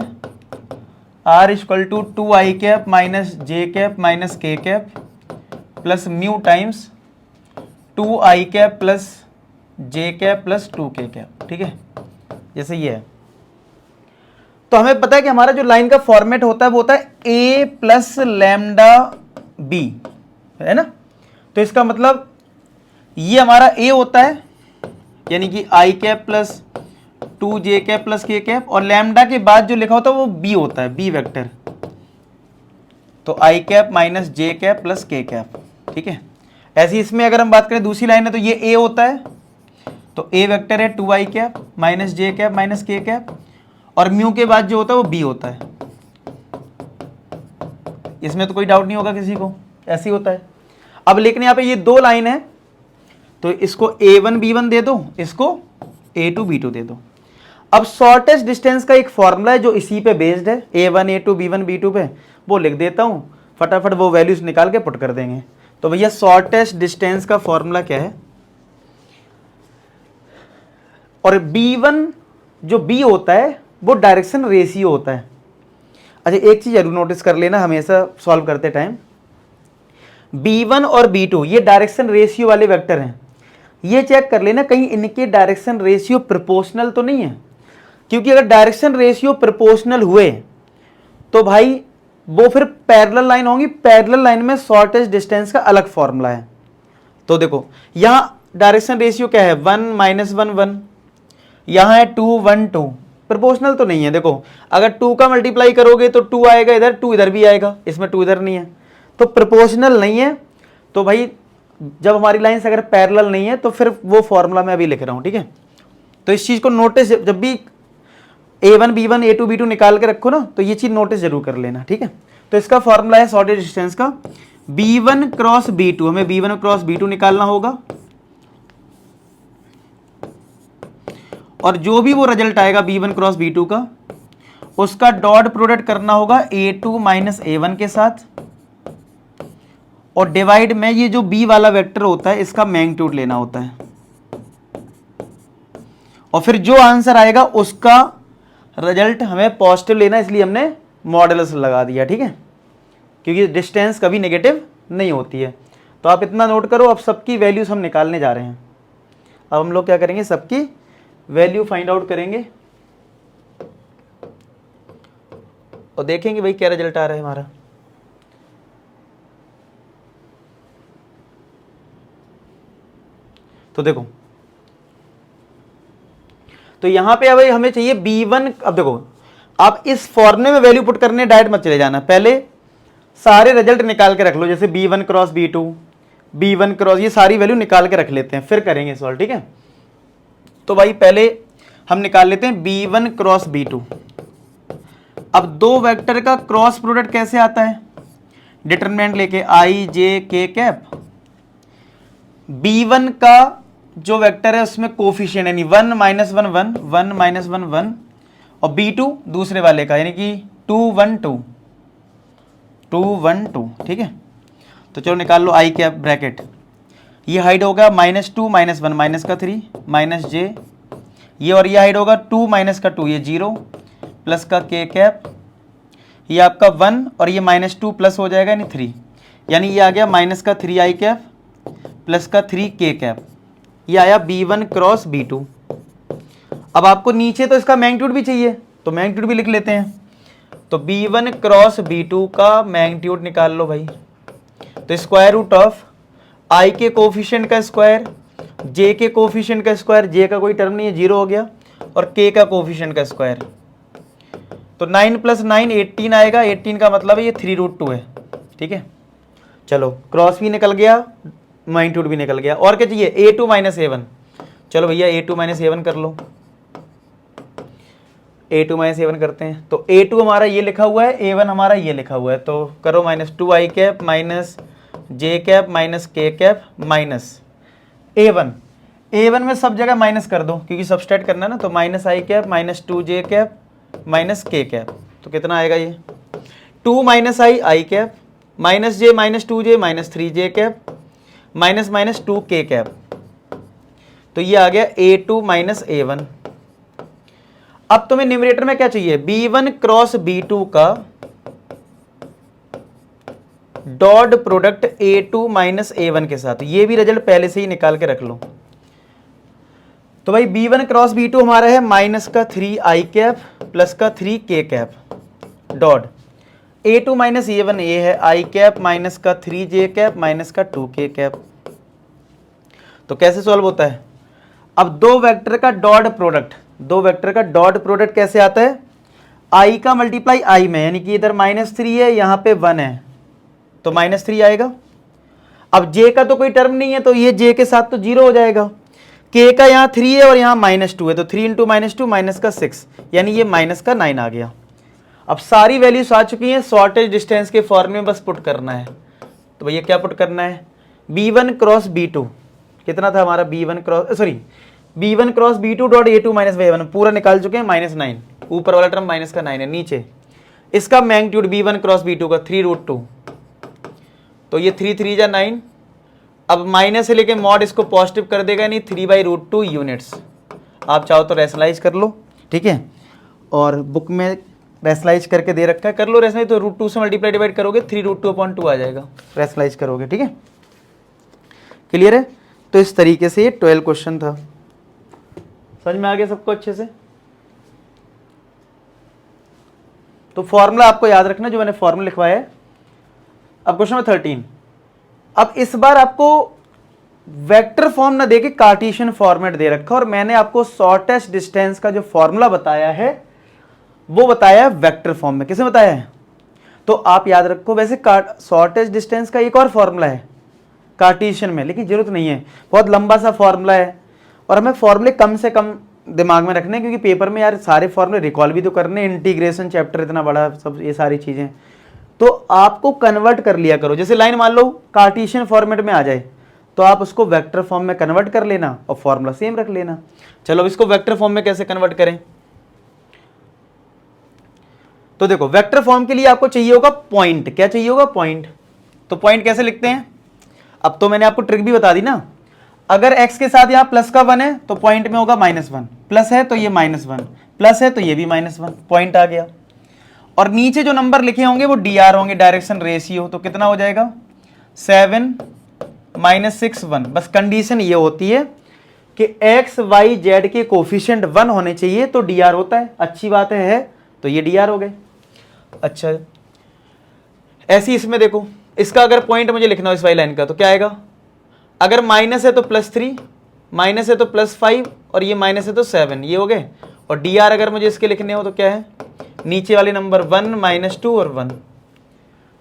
r equal to 2i cap minus j cap minus k cap plus mu times 2i cap plus j cap plus 2k cap. ठीक है, जैसे ये है। तो हमें पता है कि हमारा जो लाइन का फॉर्मेट होता है वो होता है a प्लस लैम्डा b, है ना। तो इसका मतलब ये हमारा a होता है, यानी कि i cap plus 2j cap plus k cap, और लैम्डा के बाद जो लिखा होता है वो b होता है, b वेक्टर। तो i cap minus j cap plus k cap. ठीक है, ऐसे इसमें अगर हम बात करें दूसरी लाइन है तो ये a होता है, तो a वेक्टर है 2i cap minus j cap minus k cap, और म्यू के बाद जो होता है वो b होता है। इसमें तो कोई डाउट नहीं होगा किसी को, ऐसे ही होता है। अब लेकिन यहाँ पे ये 2 लाइन है, तो इसको a1 b1 दे दो, इसको a2 b2 दे दो। अब शॉर्टेस्ट डिस्टेंस का एक फॉर्मूला है जो इसी पे बेस्ड है, a1 a2 b1 b2 पे, वो लिख देता हूं, फटाफट वो वैल्यूज निकाल के पुट कर देंगे। तो भैया शॉर्टेस्ट डिस्टेंस का फॉर्मूला क्या है? और b1 जो b होता है वो डायरेक्शन रेशियो होता है। अच्छा, एक चीज जरूर नोटिस कर लेना हमेशा सॉल्व करते टाइम, b1 और b2 ये डायरेक्शन रेशियो वाले वेक्टर हैं। ये चेक कर लेना कहीं इनके डायरेक्शन रेशियो प्रोपोर्शनल तो नहीं है, क्योंकि अगर डायरेक्शन रेशियो प्रोपोर्शनल हुए तो भाई वो फिर पैरेलल लाइन होंगी। पैरेलल लाइन में शॉर्टेस्ट डिस्टेंस का अलग फॉर्मूला है। तो देखो यहां डायरेक्शन रेशियो क्या है 1 -1 1, यहां है 2 1 2, प्रोपोर्शनल तो नहीं है। देखो अगर 2 का मल्टीप्लाई करोगे तो 2 आएगा इधर, 2 इधर भी आएगा, इसमें 2 इधर नहीं है, तो प्रोपोर्शनल नहीं है। तो भाई जब हमारी लाइंस अगर पैरेलल नहीं है तो फिर वो फॉर्मूला मैं अभी लिख रहा हूं। ठीक है, तो इस चीज को नोटिस, जब भी a1 b1 a2 b2 निकाल के रखो ना, तो ये चीज नोटिस जरूर कर लेना। ठीक है, तो इसका फॉर्मूला है शॉर्टेस्ट डिस्टेंस का b1 क्रॉस b2, हमें b1 क्रॉस b2 निकालना होगा, और जो भी वो रिजल्ट आएगा b1 क्रॉस b2 का, उसका डॉट प्रोडक्ट करना होगा a2 माइनस a1 के साथ, और डिवाइड में ये जो b वाला वेक्टर होता है इसका मैग्नीट्यूड लेना होता है, और फिर जो आंसर आएगा उसका रिजल्ट हमें पॉजिटिव लेना, इसलिए हमने मॉडुलस लगा दिया। ठीक है, क्योंकि डिस्टेंस कभी नेगेटिव नहीं होती है। तो आप इतना नोट करो, अब सबकी वैल्यूज हम निकालने जा रहे हैं। अब हम लोग क्या करेंगे, सबकी वैल्यू फाइंड आउट करेंगे और देखेंगे भाई क्या रिजल्ट आ रहा है हमारा। तो देखो, तो यहां पे अब हमें चाहिए b1। अब देखो आप इस फॉर्मूले में वैल्यू पुट करने डायरेक्ट मत चले जाना, पहले सारे रिजल्ट निकाल के रख लो, जैसे b1 cross b2, b1 cross, ये सारी वैल्यू निकाल के रख लेते हैं, फिर करेंगे सॉल्व। ठीक है, तो भाई पहले हम निकाल लेते हैं b1 क्रॉस b2। अब दो वेक्टर का क्रॉस प्रोडक्ट कैसे आता है, डिटरमिनेंट लेके i j k cap, b1 का जो वेक्टर है उसमें कोफिशिएंट यानी 1 -1 1 1 -1 1, और b2 दूसरे वाले का यानी कि 2 1 2 2 1 2। ठीक है, तो चलो निकाल लो i कैप ब्रैकेट, ये हाइड होगा -2 -1 माइनस का 3 माइनस j, ये और ये हाइड होगा 2 माइनस का 2, ये 0 प्लस का k कैप, ये आपका 1 और ये -2 प्लस हो जाएगा यानी 3, यानी ये आ गया माइनस का 3i कैप प्लस का 3k कैप, ये आया b1 क्रॉस b2। अब आपको नीचे तो इसका मैग्नीट्यूड भी चाहिए, तो मैग्नीट्यूड भी लिख लेते हैं। तो B1 क्रॉस B2 का मैग्नीट्यूड निकाल लो भाई। तो स्क्वायर रूट ऑफ I के कोफिशिएंट का स्क्वायर, J के कोफिशिएंट का स्क्वायर, J का कोई टर्म नहीं है, 0 हो गया, और K का कोफिशिएंट का स्क्वायर। तो 9 + 9 18 आएगा, 18 का मतलब है ये 3√2 है। ठीक है, चलो क्रॉस भी निकल गया, मैग्नीट्यूड भी निकल गया। और क्या चाहिए? A2 - A1। चलो भैया A2 - A1 कर लो, A2 - A1 करते हैं। तो A2 हमारा ये लिखा हुआ है, A1 हमारा ये लिखा हुआ है, तो करो -2i cap -j cap -k cap minus A1। A1 में सब जगह माइनस कर दो क्योंकि सबस्ट्रैक्ट करना है ना, तो -i cap -2j cap -k cap. तो कितना आएगा ये? 2 - i cap -j -2j -3j cap -2k cap. तो ये आ गया A2 - A1। अब तुम्हें न्यूमरेटर में क्या चाहिए? B1 क्रॉस B2 का डॉट प्रोडक्ट A2 - A1 के साथ। ये भी रिजल्ट पहले से ही निकाल के रख लो। तो भाई B1 क्रॉस B2 हमारा है -3i cap +3k cap dot A2 - A1 ये है i cap -3j cap -2k cap. तो कैसे सॉल्व होता है? अब दो वेक्टर का डॉट प्रोडक्ट कैसे आता है? i का मल्टीप्लाई i में, यानी कि इधर -3 है, यहाँ पे 1 है, तो -3 आएगा। अब j का तो कोई टर्म नहीं है, तो ये j के साथ तो 0 हो जाएगा। k का यहाँ 3 है और यहाँ -2 है, तो 3 × -2 -6, यानी ये -9 आ गया। अब सारी वैल्यूज आ चुकी हैं, शॉर्टेज डिस्टेंस के फॉर्मूले में बस पुट करना है। तो भैया क्या पुट करना है? B1 क्रॉस B2 कितना था हमारा? B1 cross B2 dot A2 - A1 पूरा निकाल चुके हैं, -9, ऊपर वाला टर्म माइनस का 9 है, नीचे इसका मैग्नीट्यूड B1 क्रॉस B2 का 3√2, तो ये 3 3 जा 9। अब माइनस से लेके मॉड इसको पॉजिटिव कर देगा, यानी 3/√2 यूनिट्स। आप चाहो तो रेशनलाइज कर लो, ठीक है, और बुक में रेशनलाइज करके दे रखा है, कर लो रेशनलाइज। तो √2 से मल्टीप्लाई डिवाइड करोगे 3√2/2 आ जाएगा, रेशनलाइज करोगे। ठीक है, क्लियर है? तो इस तरीके से ये 12 क्वेश्चन था। समझ में आ गया सबको अच्छे से? तो फॉर्मूला आपको याद रखना जो मैंने फॉर्मूला लिखवाया है। अब क्वेश्चन नंबर 13। अब इस बार आपको वेक्टर फॉर्म ना देके कार्टेशियन फॉर्मेट दे रखा, और मैंने आपको शॉर्टेस्ट डिस्टेंस का जो फॉर्मूला बताया है वो बताया है वेक्टर फॉर्म में। किसने बताया है? तो आप याद रखो, वैसे शॉर्टेस्ट डिस्टेंस का एक और फॉर्मूला है कार्टेशियन में, लेकिन जरूरत नहीं है, बहुत लंबा सा फॉर्मूला है, और हमें फॉर्मूले कम से कम दिमाग में रखने, क्योंकि पेपर में यार सारे फॉर्मूले रिकॉल भी तो करने, इंटीग्रेशन चैप्टर इतना बड़ा, सब ये सारी चीजें, तो आपको कन्वर्ट कर लिया करो। जैसे लाइन मान लो कार्टेशियन फॉर्मेट में आ जाए, तो आप उसको वेक्टर फॉर्म में कन्वर्ट कर लेना और फॉर्मूला सेम रख लेना। चलो अब इसको वेक्टर फॉर्म में कैसे कन्वर्ट करें? तो देखो, वेक्टर फॉर्म के लिए आपको चाहिए होगा पॉइंट। क्या चाहिए होगा? पॉइंट। तो पॉइंट कैसे लिखते हैं? अब तो मैंने आपको ट्रिक भी बता दी ना। अगर x के साथ यहां प्लस का 1 है तो पॉइंट में होगा -1, प्लस है तो ये -1, प्लस है तो ये भी -1, पॉइंट आ गया। और नीचे जो नंबर लिखे होंगे वो dr होंगे, डायरेक्शन रेशियो। तो कितना हो जाएगा? 7 - 6 1। बस कंडीशन ये होती है कि x y z के कोफिशिएंट 1 होने चाहिए तो dr होता है। अच्छी बात है तो ये dr हो गए। अच्छा, ऐसी इसमें देखो, इसका अगर पॉइंट मुझे लिखना हो इस वाली लाइन का, तो क्या आएगा? अगर माइनस है तो +3, माइनस है तो +5, और ये माइनस है तो 7, ये हो गए। और dr अगर मुझे इसके लिखने हो तो क्या है? नीचे वाले नंबर 1 - 2 और 1।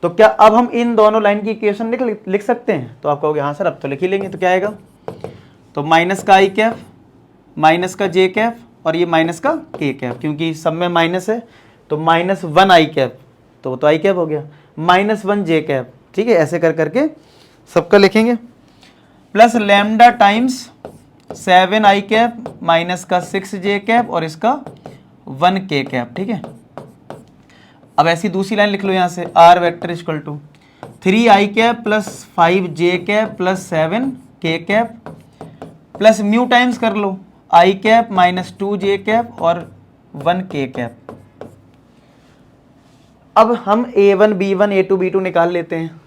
तो क्या अब हम इन दोनों लाइन की इक्वेशन लिख सकते हैं? तो आप कहोगे हाँ सर अब तो लिख ही लेंगे। तो क्या आएगा? तो माइनस का i कैप, माइनस का j कैप, और ये माइनस का k कैप, क्योंकि सब में माइनस है, तो -1 i कैप, तो वो तो i कैप हो गया, -1 j कैप। ठीक है, ऐसे कर करके सबका लिखेंगे, plus lambda times 7 i cap minus का 6 j कैप और इसका 1 k कैप। ठीक है, अब ऐसी दूसरी लाइन लिख लो यहाँ से, r vector equal to 3 i cap plus 5 j cap plus 7 k cap, plus mu times कर लो i कैप -2 j कैप और 1 k कैप। अब हम a1 b1 a2 b2 निकाल लेते हैं।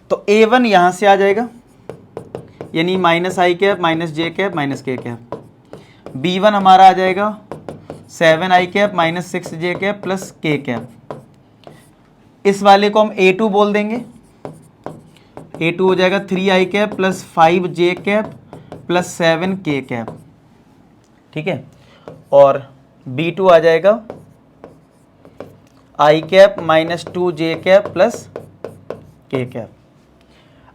तो a1 यहां से आ जाएगा, यानी -i cap -j cap -k cap. b1 हमारा आ जाएगा 7i cap minus 6j cap plus k cap. इस वाले को हम A2 बोल देंगे। A2 हो जाएगा 3i cap plus 5j cap plus 7k cap, ठीक है। और B2 आ जाएगा i cap minus 2j cap plus k cap.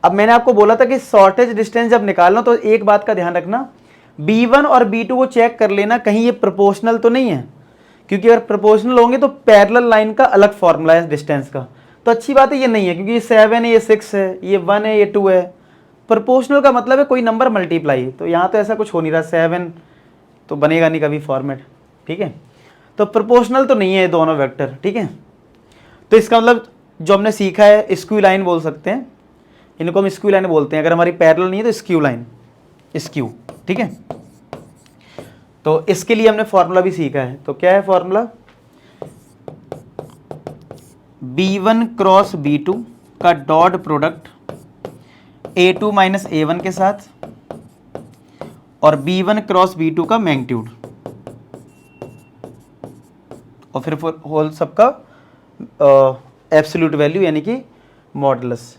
अब मैंने आपको बोला था कि शॉर्टेज डिस्टेंस जब निकालना तो एक बात का ध्यान रखना, B1 और B2 को चेक कर लेना कहीं ये प्रोपोर्शनल तो नहीं है, क्योंकि अगर प्रोपोर्शनल होंगे तो पैरेलल लाइन का अलग फॉर्मूला है डिस्टेंस का। तो अच्छी बात है ये नहीं है, क्योंकि ये 7 है, ये 6 है, ये 1 है, ये 2 है। प्रोपोर्शनल का मतलब है कोई नंबर मल्टीप्लाई, तो यहाँ तो ऐसा कुछ हो नहीं रहा, 7 तो बनेगा नहीं कभी फॉर्मेट, ठीक है। तो प्रोपोर्शनल तो नहीं है ये दोनों वेक्टर, ठीक है। तो इसका मतलब जो हमने सीखा है स्क्यू लाइन बोल सकते हैं, इनको हम स्क्यू लाइन बोलते हैं। अगर हमारी पैरेलल नहीं है तो स्क्यू लाइन, स्क्यू, ठीक है। तो इसके लिए हमने फॉर्मूला भी सीखा है। तो क्या है फॉर्मूला? B1 क्रॉस B2 का dot product A2 minus A1 के साथ और B1 क्रॉस B2 का मैग्नीट्यूड और फिर होल सबका एब्सोल्यूट वैल्यू यानी कि मॉडुलस।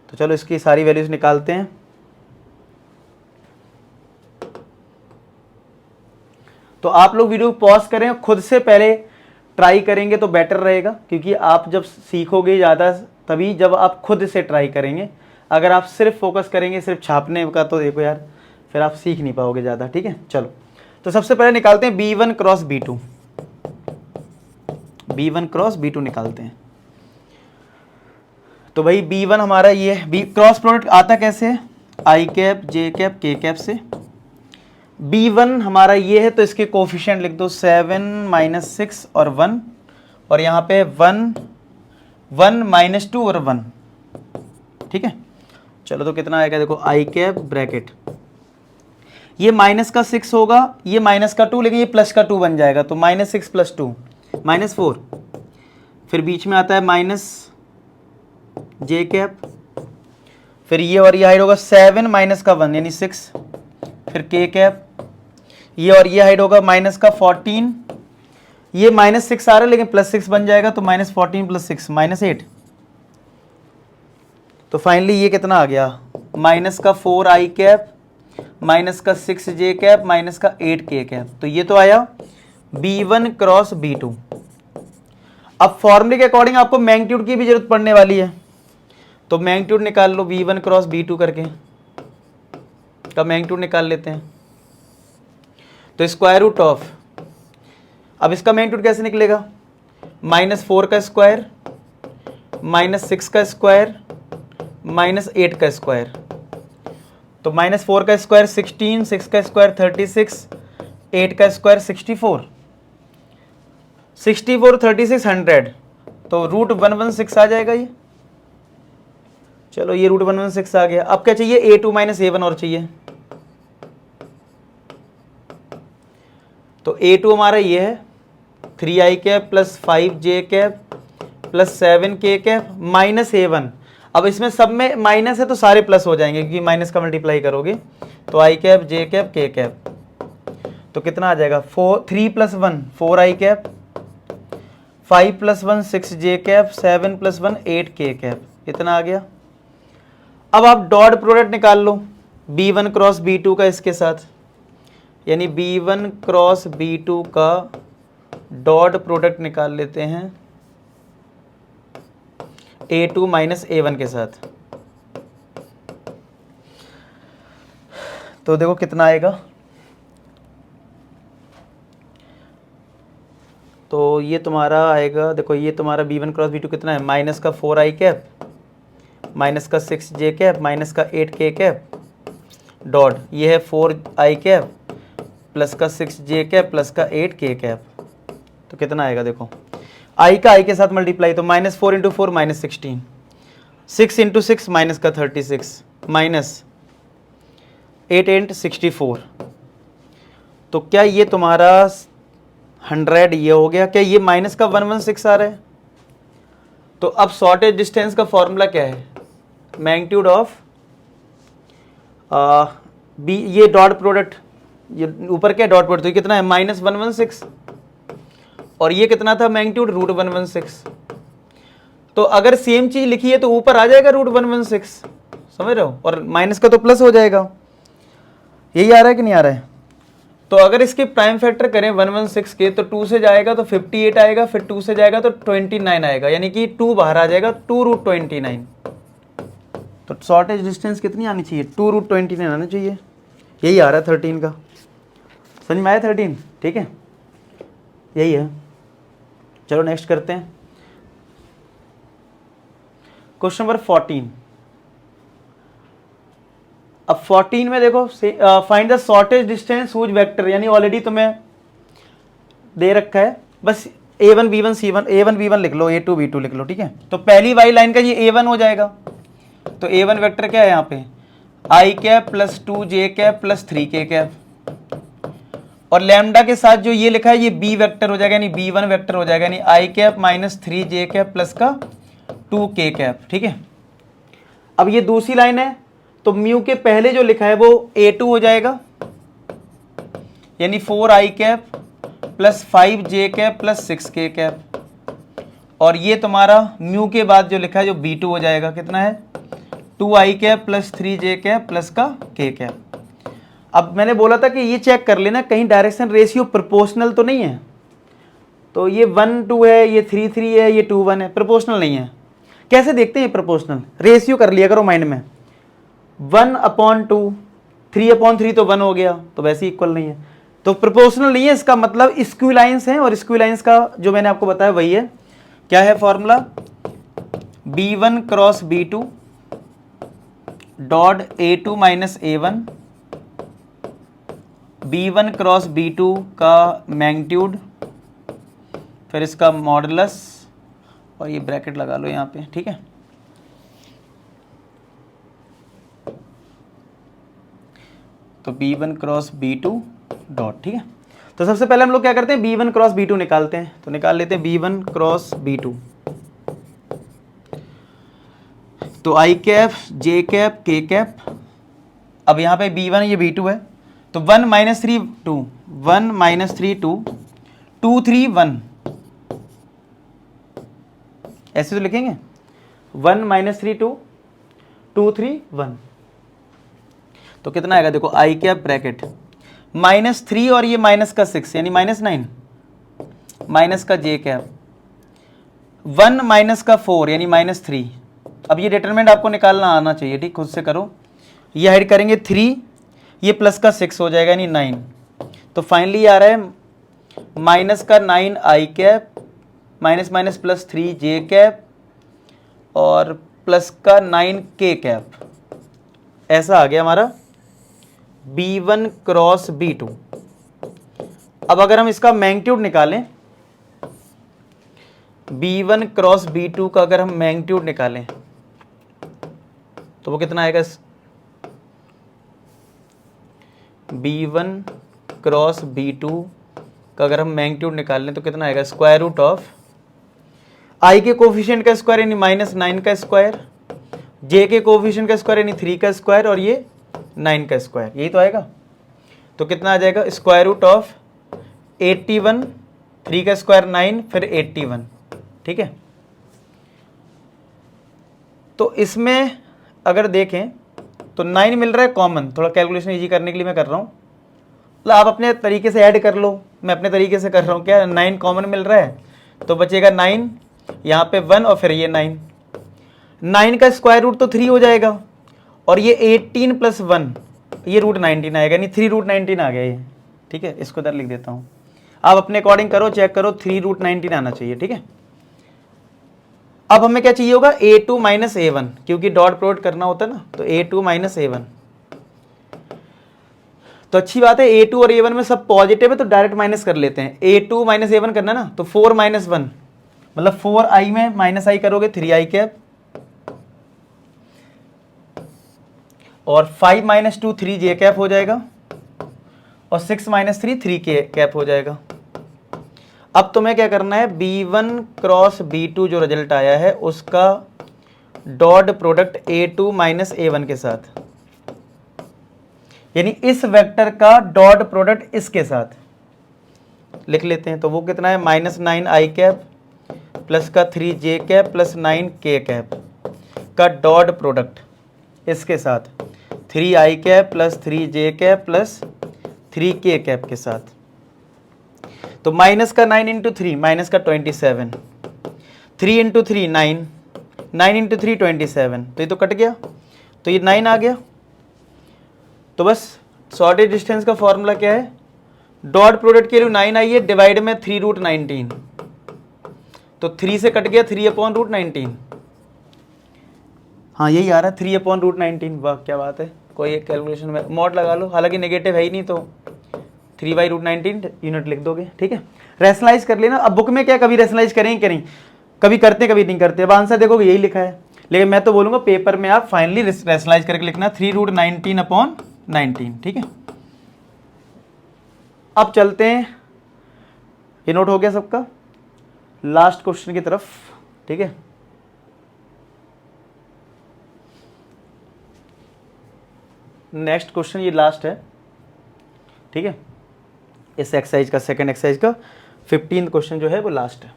तो चलो इसकी सारी वैल्यूज निकालते हैं। तो आप लोग वीडियो पॉज करें, खुद से पहले ट्राई करेंगे तो बेटर रहेगा, क्योंकि आप जब सीखोगे ज़्यादा तभी जब आप खुद से ट्राई करेंगे। अगर आप सिर्फ फोकस करेंगे सिर्फ छापने का तो देखो यार फिर आप सीख नहीं पाओगे ज़्यादा, ठीक है। चलो तो सबसे पहले निकालते हैं B1 cross B2, B1 cross B2 निकालते हैं। तो भाई B1 हमारा ये है, B क्रॉस प्रोडक्ट आता कैसे है? I cap J cap K cap से। B1 हमारा ये है तो इसके कोफिशिएंट लिख दो 7 माइनस 6 और 1, और यहाँ पे 1 1 माइनस 2 और 1, ठीक है। चलो तो कितना आएगा देखो, I कैप ब्रैकेट, ये माइनस का 6 होगा, ये माइनस का 2, लेकिन ये प्लस का 2 बन जाएगा, तो माइनस 6 प्लस 2 माइनस 4। फिर बीच में आता है माइनस J कैप, फिर ये और ये हाइड होगा 7 माइनस का 1 यानी 6, फिर K कैप, ये और ये हाइड होगा माइनस का 14, ये माइनस 6 आ रहा है लेकिन प्लस 6 बन जाएगा, तो माइनस 14 प्लस 6 माइनस 8। तो फाइनली ये कितना आ गया, माइनस का 4i कैप माइनस का 6j कैप माइनस का 8k कैप। तो ये तो आया B1 क्रॉस B2। अब फॉर्मूले के अकॉर्डिंग आपको मैग्नीट्यूड की भी जरूरत पड़ने वाली है, तो मैग्नीट्यूड निकाल लो B1 क्रॉस B2 करके, का मैग्नीट्यूड निकाल लेते हैं। तो स्क्वायर रूट ऑफ, अब इसका मैग्नीट्यूड कैसे निकलेगा, माइनस 4 का स्क्वायर माइनस 6 का स्क्वायर माइनस 8 का स्क्वायर। तो माइनस 4 का स्क्वायर 16, 6 का स्क्वायर 36, 8 का स्क्वायर 64, 64 36 100, तो रूट 116 आ जाएगा ये। चलो ये रूट 116 आ गया। अब क्या चाहिए, A2 माइनस A1 और चाहिए। तो A2 हमारा ये है 3i cap plus 5j cap plus 7k cap minus A1। अब इसमें सब में माइनस है तो सारे प्लस हो जाएंगे, क्योंकि माइनस का मल्टीप्लाई करोगे। तो i cap j cap k cap, तो कितना आ जाएगा 3 plus 1 4i cap, 5 plus 1 6j cap, 7 plus 1 8k cap, इतना आ गया। अब आप डॉट प्रोडक्ट निकाल लो B1 क्रॉस B2 का इसके साथ, यानी B1 क्रॉस B2 का डॉट प्रोडक्ट निकाल लेते हैं A2 माइनस A1 के साथ। तो देखो कितना आएगा, तो ये तुम्हारा आएगा, देखो ये तुम्हारा B1 क्रॉस B2 कितना है, माइनस का 4i कैप माइनस का 6j कैप माइनस का 8k कैप डॉट, ये है 4i कैप प्लस का 6j कैप प्लस का 8k कैप। तो कितना आएगा देखो, i का i के साथ मल्टीप्लाई, तो minus 4 into 4 minus 16, 6 into 6 minus का 36 माइनस 8 8 64। तो क्या ये तुम्हारा 100 ये हो गया, क्या ये माइनस का 116 आ रहा है। तो अब शॉर्टेज डिस्टेंस का फॉर्मूला क्या है, मैग्नीट्यूड ऑफ बी, ये डॉट प्रोडक्ट, ये ऊपर क्या डॉट प्रोडक्ट, तो कितना है माइनस 116, और ये कितना था मैग्नीट्यूड, √116। तो अगर सेम चीज लिखी है तो ऊपर आ जाएगा √116, समझ रहे हो, और माइनस का तो प्लस हो जाएगा। यही आ रहा है कि नहीं आ रहा है? तो अगर इसके प्राइम फैक्टर करें 116 के, तो 2 से जाएगा तो 58 आएगा, फिर 2 से जाएगा तो 29 आएगा, यानी कि 2 बाहर आ जाएगा, 2√29। तो शॉर्टेज डिस्टेंस कितनी आनी चाहिए, 2√29 आना चाहिए। यही आ रहा है 13 का। समझ में आया 13? ठीक है, यही है। चलो नेक्स्ट करते हैं क्वेश्चन नंबर 14। अब 14 में देखो, find the shortest distance whose vector, यानी ऑलरेडी तुम्हें दे रखा है, बस a1 b1 c1, a1 b1 लिख लो, a2 b2 लिख लो, ठीक है। तो पहली वाई लाइन का ये a1 हो जाएगा, तो a1 वेक्टर क्या है यहाँ पे, i cap plus 2j cap plus 3k cap, और लैम्डा के साथ जो ये लिखा है ये b वेक्टर हो जाएगा, यानी b1 वेक्टर हो जाएगा, यानी i cap minus 3j cap plus का 2k कैप, ठीक है। अब ये दूसरी लाइन है, तो म्यू के पहले जो लिखा है वो a2 हो जाएगा, यानी 4i cap plus 5j cap plus 6k cap, और ये तुम्हारा म्यू के बाद जो लिखा है जो b2 हो जाएगा, कितना है 2i cap plus 3j cap plus का k कैप। अब मैंने बोला था कि ये चेक कर लेना कहीं डायरेक्शन रेशियो प्रोपोर्शनल तो नहीं है, तो ये 1:2 है, ये 3:3 है, ये 2:1 है, प्रोपोर्शनल नहीं है। कैसे देखते हैं प्रोपोर्शनल, रेशियो कर लिया करो माइंड में, 1/2, 3/3 तो 1 हो गया, तो वैसे इक्वल नहीं है, तो प्रोपोर्शनल नहीं है, इसका मतलब इक्विलाइंस है, और इक्विलाइंस का जो मैंने आपको बताया वही है। क्या है formula, b1 cross b2 dot a2 minus a1, b1 cross b2 का मैग्नीट्यूड, फिर इसका मॉडुलस, और ये ब्रैकेट लगा लो यहाँ पे, ठीक है। तो b1 क्रॉस b2 डॉट, ठीक है। तो सबसे पहले हम लोग क्या करते हैं, b1 क्रॉस b2 निकालते हैं, तो निकाल लेते हैं b1 क्रॉस b2, तो i cap j cap k cap. अब यहाँ पे b1 ये b2 है, तो 1 - 3 2, 1 - 3 2, 2 3 1, ऐसे तो लिखेंगे, 1 - 3 2, 2 3 1, तो कितना आएगा देखो, i कैप ब्रैकेट -3 और ये माइनस का 6 यानी -9, माइनस का j कैप 1 माइनस का 4 यानी -3। अब ये डिटरमिनेंट आपको निकालना आना चाहिए, ठीक, खुद से करो। ये ऐड करेंगे 3, ये प्लस का 6 हो जाएगा यानी 9, तो फाइनली आ रहा है माइनस का 9 i cap minus minus plus 3 j cap और प्लस का 9 k कैप। ऐसा आ गया हमारा b1 क्रॉस b2। अब अगर हम इसका मैग्नीट्यूड निकालें, b1 क्रॉस b2 का अगर हम मैग्नीट्यूड निकालें तो वो कितना आएगा, b1 क्रॉस b2 का अगर हम मैग्नीट्यूड निकाल लें तो कितना आएगा, स्क्वायर रूट ऑफ i के कोफिशिएंट का स्क्वायर यानी -9 का स्क्वायर, j के कोफिशिएंट का स्क्वायर यानी 3 का स्क्वायर, और ये 9 का स्क्वायर, यही तो आएगा। तो कितना आ जाएगा, स्क्वायर रूट ऑफ 81, 3 का स्क्वायर 9, फिर 81, ठीक है। तो इसमें अगर देखें तो 9 मिल रहा है कॉमन, थोड़ा कैलकुलेशन इजी करने के लिए मैं कर रहा हूँ, मतलब आप अपने तरीके से ऐड कर लो, मैं अपने तरीके से कर रहा हूँ। क्या 9 कॉमन मिल रहा है, तो बचेगा 9, यहाँ पे 1 और फिर ये 9, 9 का स्क्वायर रूट तो 3 हो जाएगा, और ये 18 + 1 ये √19 आएगा, यानी 3√19 आ गया ये, ठीक है। इसको इधर लिख देता हूँ, आप अपने अकॉर्डिंग करो, चेक करो, 3√19 आना चाहिए, ठीक है। अब हमें क्या चाहिए होगा, a2 - a1, क्योंकि डॉट प्रोडक्ट करना होता है ना, तो a2 - a1। तो अच्छी बात है, a2 और a1 में सब पॉजिटिव है तो डायरेक्ट माइनस कर लेते हैं। a2 - a1 करना ना, तो 4 - 1 मतलब 4i में -i करोगे 3i कैप, और 5 - 2 3j कैप हो जाएगा, और 6 - 3 3k कैप हो जाएगा। अब तुम्हें क्या करना है, b1 क्रॉस b2 जो रिजल्ट आया है उसका डॉट प्रोडक्ट a2 - a1 के साथ, यानी इस वेक्टर का डॉट प्रोडक्ट इसके साथ, लिख लेते हैं। तो वो कितना है, -9i प्लस का 3j प्लस 9k का डॉट प्रोडक्ट इसके साथ 3i plus 3j plus 3k के साथ। तो माइनस का 9 इंटू 3 माइनस का 27, 3 इंटू 3 9, 9 इंटू 3 27, तो ये तो कट गया, तो ये 9 आ गया। तो बस शॉर्टेज डिस्टेंस का फॉर्मूला क्या है, डॉट प्रोडक्ट के लिए 9 आई है, डिवाइड में 3√19, तो 3 से कट गया 3/√19। हाँ यही आ रहा है 3/√19। वाह क्या बात है, कोई एक कैलकुलेशन में मॉड लगा लो, हालांकि नेगेटिव है ही नहीं तो 3/√19 यूनिट लिख दोगे, ठीक है। रैशनलाइज कर लेना। अब बुक में क्या कभी रैशनलाइज करेंगे कि नहीं, कभी करते हैं कभी नहीं करते, अब आंसर देखोगे यही लिखा है, लेकिन मैं तो बोलूँगा पेपर में आप फाइनली रैशनलाइज करके लिखना 3√19/19, ठीक है। अब चलते हैं, ये नोट हो गया सबका, लास्ट क्वेश्चन की तरफ, ठीक है। नेक्स्ट क्वेश्चन ये लास्ट है, ठीक है, इस एक्सरसाइज का, सेकंड एक्सरसाइज का 15th क्वेश्चन जो है वो लास्ट है।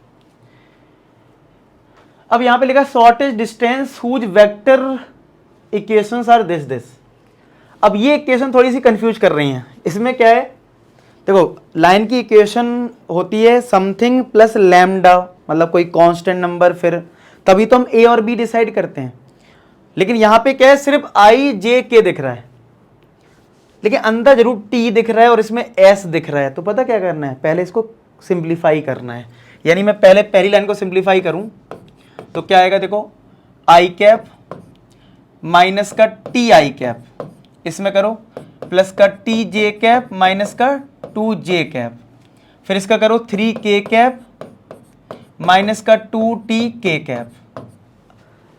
अब यहां पे लिखा shortest distance whose vector equations are this. अब ये इक्वेशन थोड़ी सी कंफ्यूज कर रही हैं। इसमें क्या है, देखो लाइन की इक्वेशन होती है समथिंग प्लस लैम्डा, मतलब कोई कांस्टेंट नंबर, फिर तभी तो हम ए और बी डिसाइड करते हैं। लेकिन यहां पे क्या है, सिर्फ आई जे के दिख रहा है, लेकिन अंदर जरूर टी दिख रहा है और इसमें एस दिख रहा है। तो पता क्या करना है, पहले इसको सिंप्लीफाई करना है। यानी मैं पहले पहली लाइन को सिंप्लीफाई करूं तो क्या आएगा, देखो आई कैप माइनस का टी आई कैप, इसमें करो प्लस का टी जे कैप माइनस का 2j कैप, फिर इसका करो 3k कैप माइनस का 2tk कैप।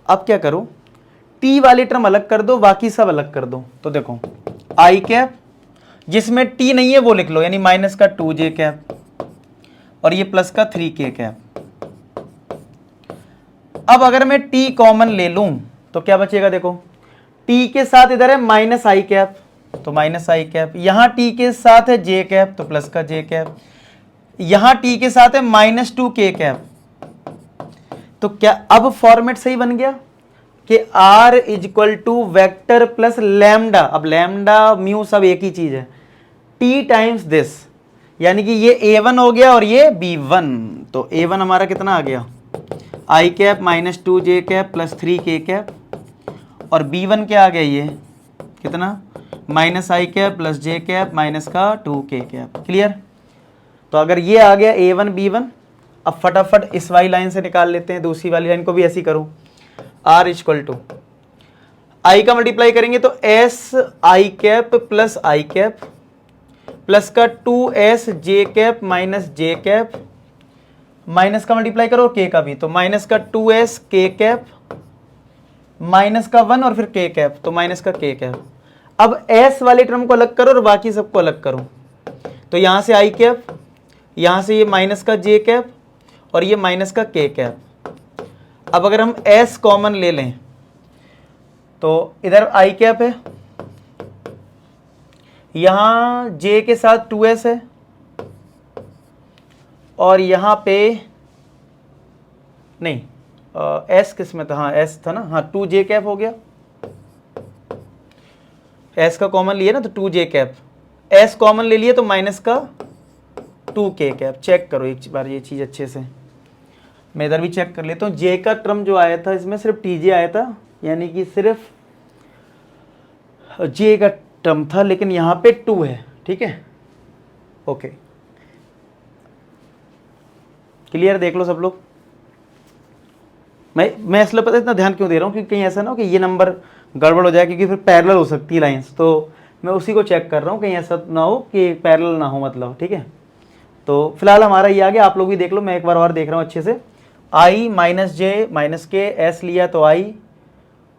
अब क्या करो, t वाली टर्म अलग कर दो, बाकी सब अलग कर दो। तो देखो i कैप जिसमें t नहीं है वो लिख लो, यानी माइनस का 2j कैप, और ये प्लस का 3k कैप। अब अगर मैं t कॉमन ले लूं तो क्या बचेगा, देखो t के साथ इधर है माइनस i कैप, तो माइनस आई कैप, यहां टी के साथ है जे कैप तो प्लस का जे कैप, यहां टी के साथ है -2k कैप। तो क्या अब फॉर्मेट सही बन गया कि r equal to vector plus lambda, अब लैम्डा म्यू सब एक ही चीज है, t टाइम्स दिस, यानी कि ये a1 हो गया और ये b1। तो a1 हमारा कितना आ गया, I cap -2j cap plus 3k cap, और b1 क्या आ गया, ये कितना -i cap plus j cap minus का 2k कैप। क्लियर। तो अगर ये आ गया a1 b1, अब फटाफट इस वाली लाइन से निकाल लेते हैं, दूसरी वाली लाइन को भी ऐसी करो, r इक्वल टू i का मल्टीप्लाई करेंगे तो s i cap plus i cap plus का 2s j cap minus j cap, minus का मल्टीप्लाई करो k का भी, तो माइनस का 2s k कैप माइनस का 1 और फिर k कैप, तो माइनस का k कैप। अब s वाली टर्म को अलग करो और बाकी सबको अलग करो, तो यहां से i कैप, यहां से ये माइनस का j कैप और ये माइनस का k कैप। अब अगर हम s कॉमन ले लें तो इधर i कैप है, यहां j के साथ 2s है, और यहां पे नहीं s किस में था, हाँ s था ना, हाँ 2j कैप हो गया, s का कॉमन लिए ना तो 2j कैप, s कॉमन ले लिए तो माइनस का 2k कैप। चेक करो एक बार ये चीज़ अच्छे से, मैं इधर भी चेक कर लेता हूँ। j का टर्म जो आया था इसमें सिर्फ tj आया था, यानी कि सिर्फ j का टर्म था, लेकिन यहाँ पे 2 है, ठीक है, ओके क्लियर। देख लो सब लोग, मैं इसलिए पता इतना ध्यान क्यों दे रहा हूँ, क्योंकि कहीं ऐसा ना हो कि ये नंबर गड़बड़ हो जाए, क्योंकि फिर पैरेलल हो सकती है लाइंस, तो मैं उसी को चेक कर रहा हूँ कहीं ऐसा ना हो कि पैरेलल ना हो, मतलब ठीक है। तो फिलहाल हमारा ये आ गया, आप लोग भी देख लो, मैं एक बार और देख रहा हूँ अच्छे से। i माइनस जे माइनस के, s लिया तो i,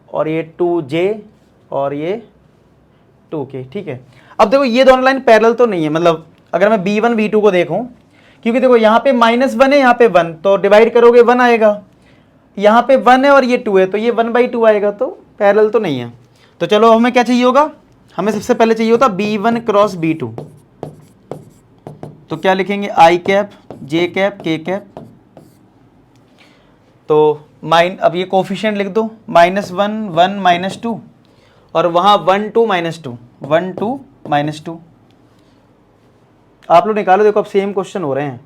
और ये 2j और ये 2k, ठीक है। अब देखो ये दोनों लाइन पैरेलल तो नहीं है, मतलब अगर मैं b1 b2 को देखूं, क्योंकि देखो यहाँ पे -1 है, यहाँ पे 1, तो डिवाइड करोगे 1 आएगा, यहाँ पे 1 है और ये 2 है, तो ये 1/2 आएगा, तो पैरेलल तो नहीं है। तो चलो हमें क्या चाहिए होगा, हमें सबसे पहले चाहिए होता b1 क्रॉस b2, तो क्या लिखेंगे, आई कैप जे कैप के कैप, तो अब ये कोफिशिएंट लिख दो, -1 1 -2 और वहाँ 1 2 -2 1 2 -2। आप लोग निकालो, देखो अब सेम क्वेश्चन हो रहे हैं।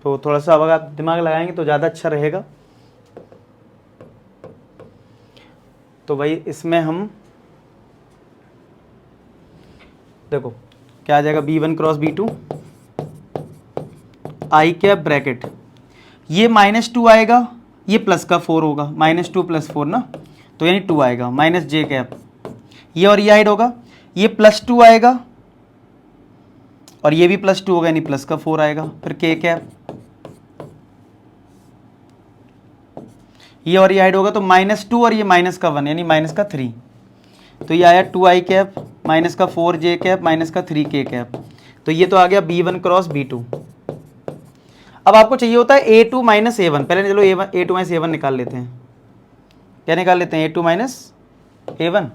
तो थोड़ा सा अगर आप दिमाग लगाएंगे तो ज़्यादा अच्छा रहेगा। तो भाई इसमें हम देखो क्या आ जाएगा, B1 क्रॉस B2 आई कैप ब्रैकेट, ये -2 आएगा, ये प्लस का 4 होगा, -2 + 4 ना, तो यानी 2 आएगा, माइनस जे कैप, ये और ये हाइड होगा, ये +2 आएगा और ये भी +2 होगा, यानी प्लस का 4 आएगा, फिर के कैप, ये और ये हाइड होगा, तो -2 और ये -1 यानी -3, तो ये आया 2 आई कैप -4 जे कैप -3 के कैप, तो ये तो आ गया B1 क्रॉस B2। अब आपको चाहिए होता है A2 - A1, पहले चलो A2 - A1 निकाल लेते हैं। क्या निकाल लेते हैं, A2 - A1,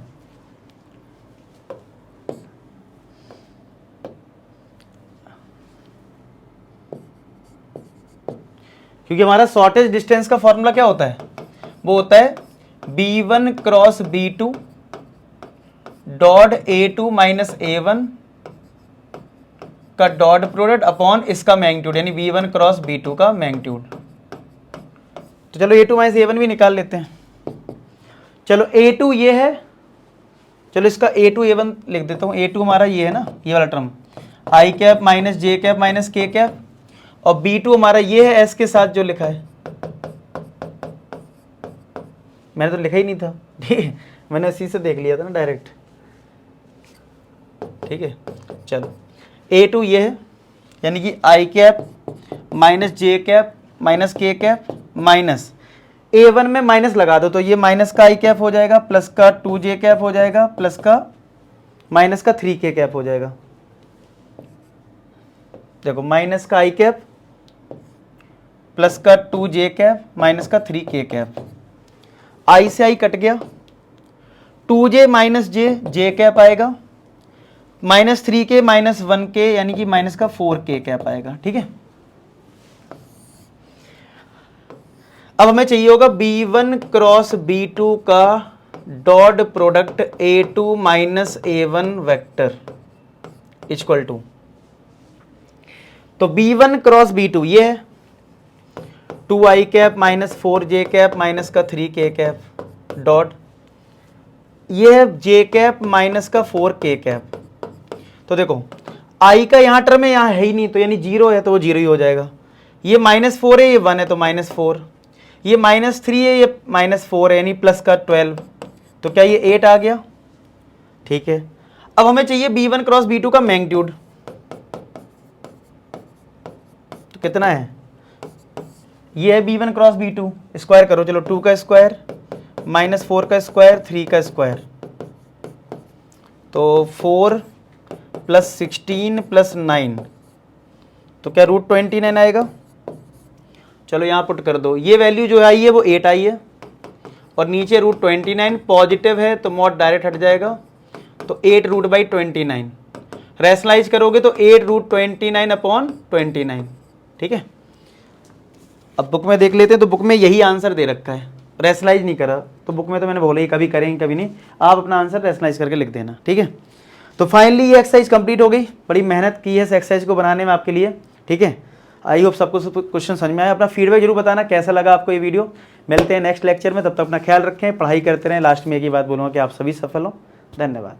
क्योंकि हमारा शॉर्टेज डिस्टेंस का फॉर्मूला क्या होता है, वो होता है B1 cross B2 dot A2 - A1 का डॉट प्रोडक्ट अपॉन इसका मैग्नीट्यूड, यानी B1 क्रॉस B2 का मैग्नीट्यूड। तो चलो A2 - A1 भी निकाल लेते हैं। चलो A2 ये है, चलो इसका A2 A1 लिख देता हूँ। A2 हमारा ये है ना, ये वाला टर्म, आई कैप -जे कैप -के कैप, और B2 हमारा ये है S के साथ जो लिखा है, मैंने तो लिखा ही नहीं था, ठीक है, मैंने उसी से देख लिया था ना डायरेक्ट, ठीक है। चलो A2 ये है, यानी कि आई कैप -जे कैप -के कैप माइनस A1 में माइनस लगा दो, तो ये माइनस का आई कैप हो जाएगा, प्लस का 2 जे कैप हो जाएगा, प्लस का माइनस का 3 के कैप हो जाएगा। देखो माइनस का आई कैप प्लस का 2 जे कैप माइनस का 3 के कैप, आई से आई कट गया, 2 जे - जे कैप आएगा, -3 -1 यानी कि माइनस का 4 कैप आएगा, ठीक है। अब हमें चाहिए होगा B1 क्रॉस B2 का dot product A2 - A1 vector equal to, तो B1 क्रॉस B2 ये है 2 आई कैप -4 जे कैप -3 के कैप डॉट, ये है जे कैप -4 के कैप। तो देखो आई का यहाँ टर्म है, यहाँ है ही नहीं, तो यानी 0 है तो वो 0 ही हो जाएगा। ये -4 है, ये 1 है तो -4, ये -3 है, ये -4 है, यानी प्लस का 12, तो क्या ये 8 आ गया, ठीक है। अब हमें चाहिए B1 क्रॉस B2 का मैग्नीट्यूड, तो कितना है, ये है B1 क्रॉस B2, स्क्वायर करो, चलो 2 का स्क्वायर -4 का स्क्वायर 3 का स्क्वायर, तो 4 + 16 + 9, तो क्या √29 आएगा। चलो यहाँ पुट कर दो, ये वैल्यू जो आई है वो 8 आई है, और नीचे √29 पॉजिटिव है तो मॉड डायरेक्ट हट जाएगा, तो 8√29, रैशनलाइज करोगे तो 8√29/29, ठीक है। अब बुक में देख लेते हैं, तो बुक में यही आंसर दे रखा है, रैशनलाइज नहीं करा, तो बुक में तो मैंने बोला ही कभी करेंगे कभी नहीं, आप अपना आंसर रैशनलाइज करके लिख देना, ठीक है। तो फाइनली ये एक्सरसाइज कंप्लीट हो गई, बड़ी मेहनत की है इस एक्सरसाइज को बनाने में आपके लिए, ठीक है। आई होप सबको क्वेश्चन समझ में आया। अपना फीडबैक जरूर बताना कैसा लगा आपको ये वीडियो। मिलते हैं नेक्स्ट लेक्चर में, तब तक अपना ख्याल रखें, पढ़ाई करते रहें। लास्ट में एक ही बात बोलूँगा कि आप सभी सफल हों। धन्यवाद।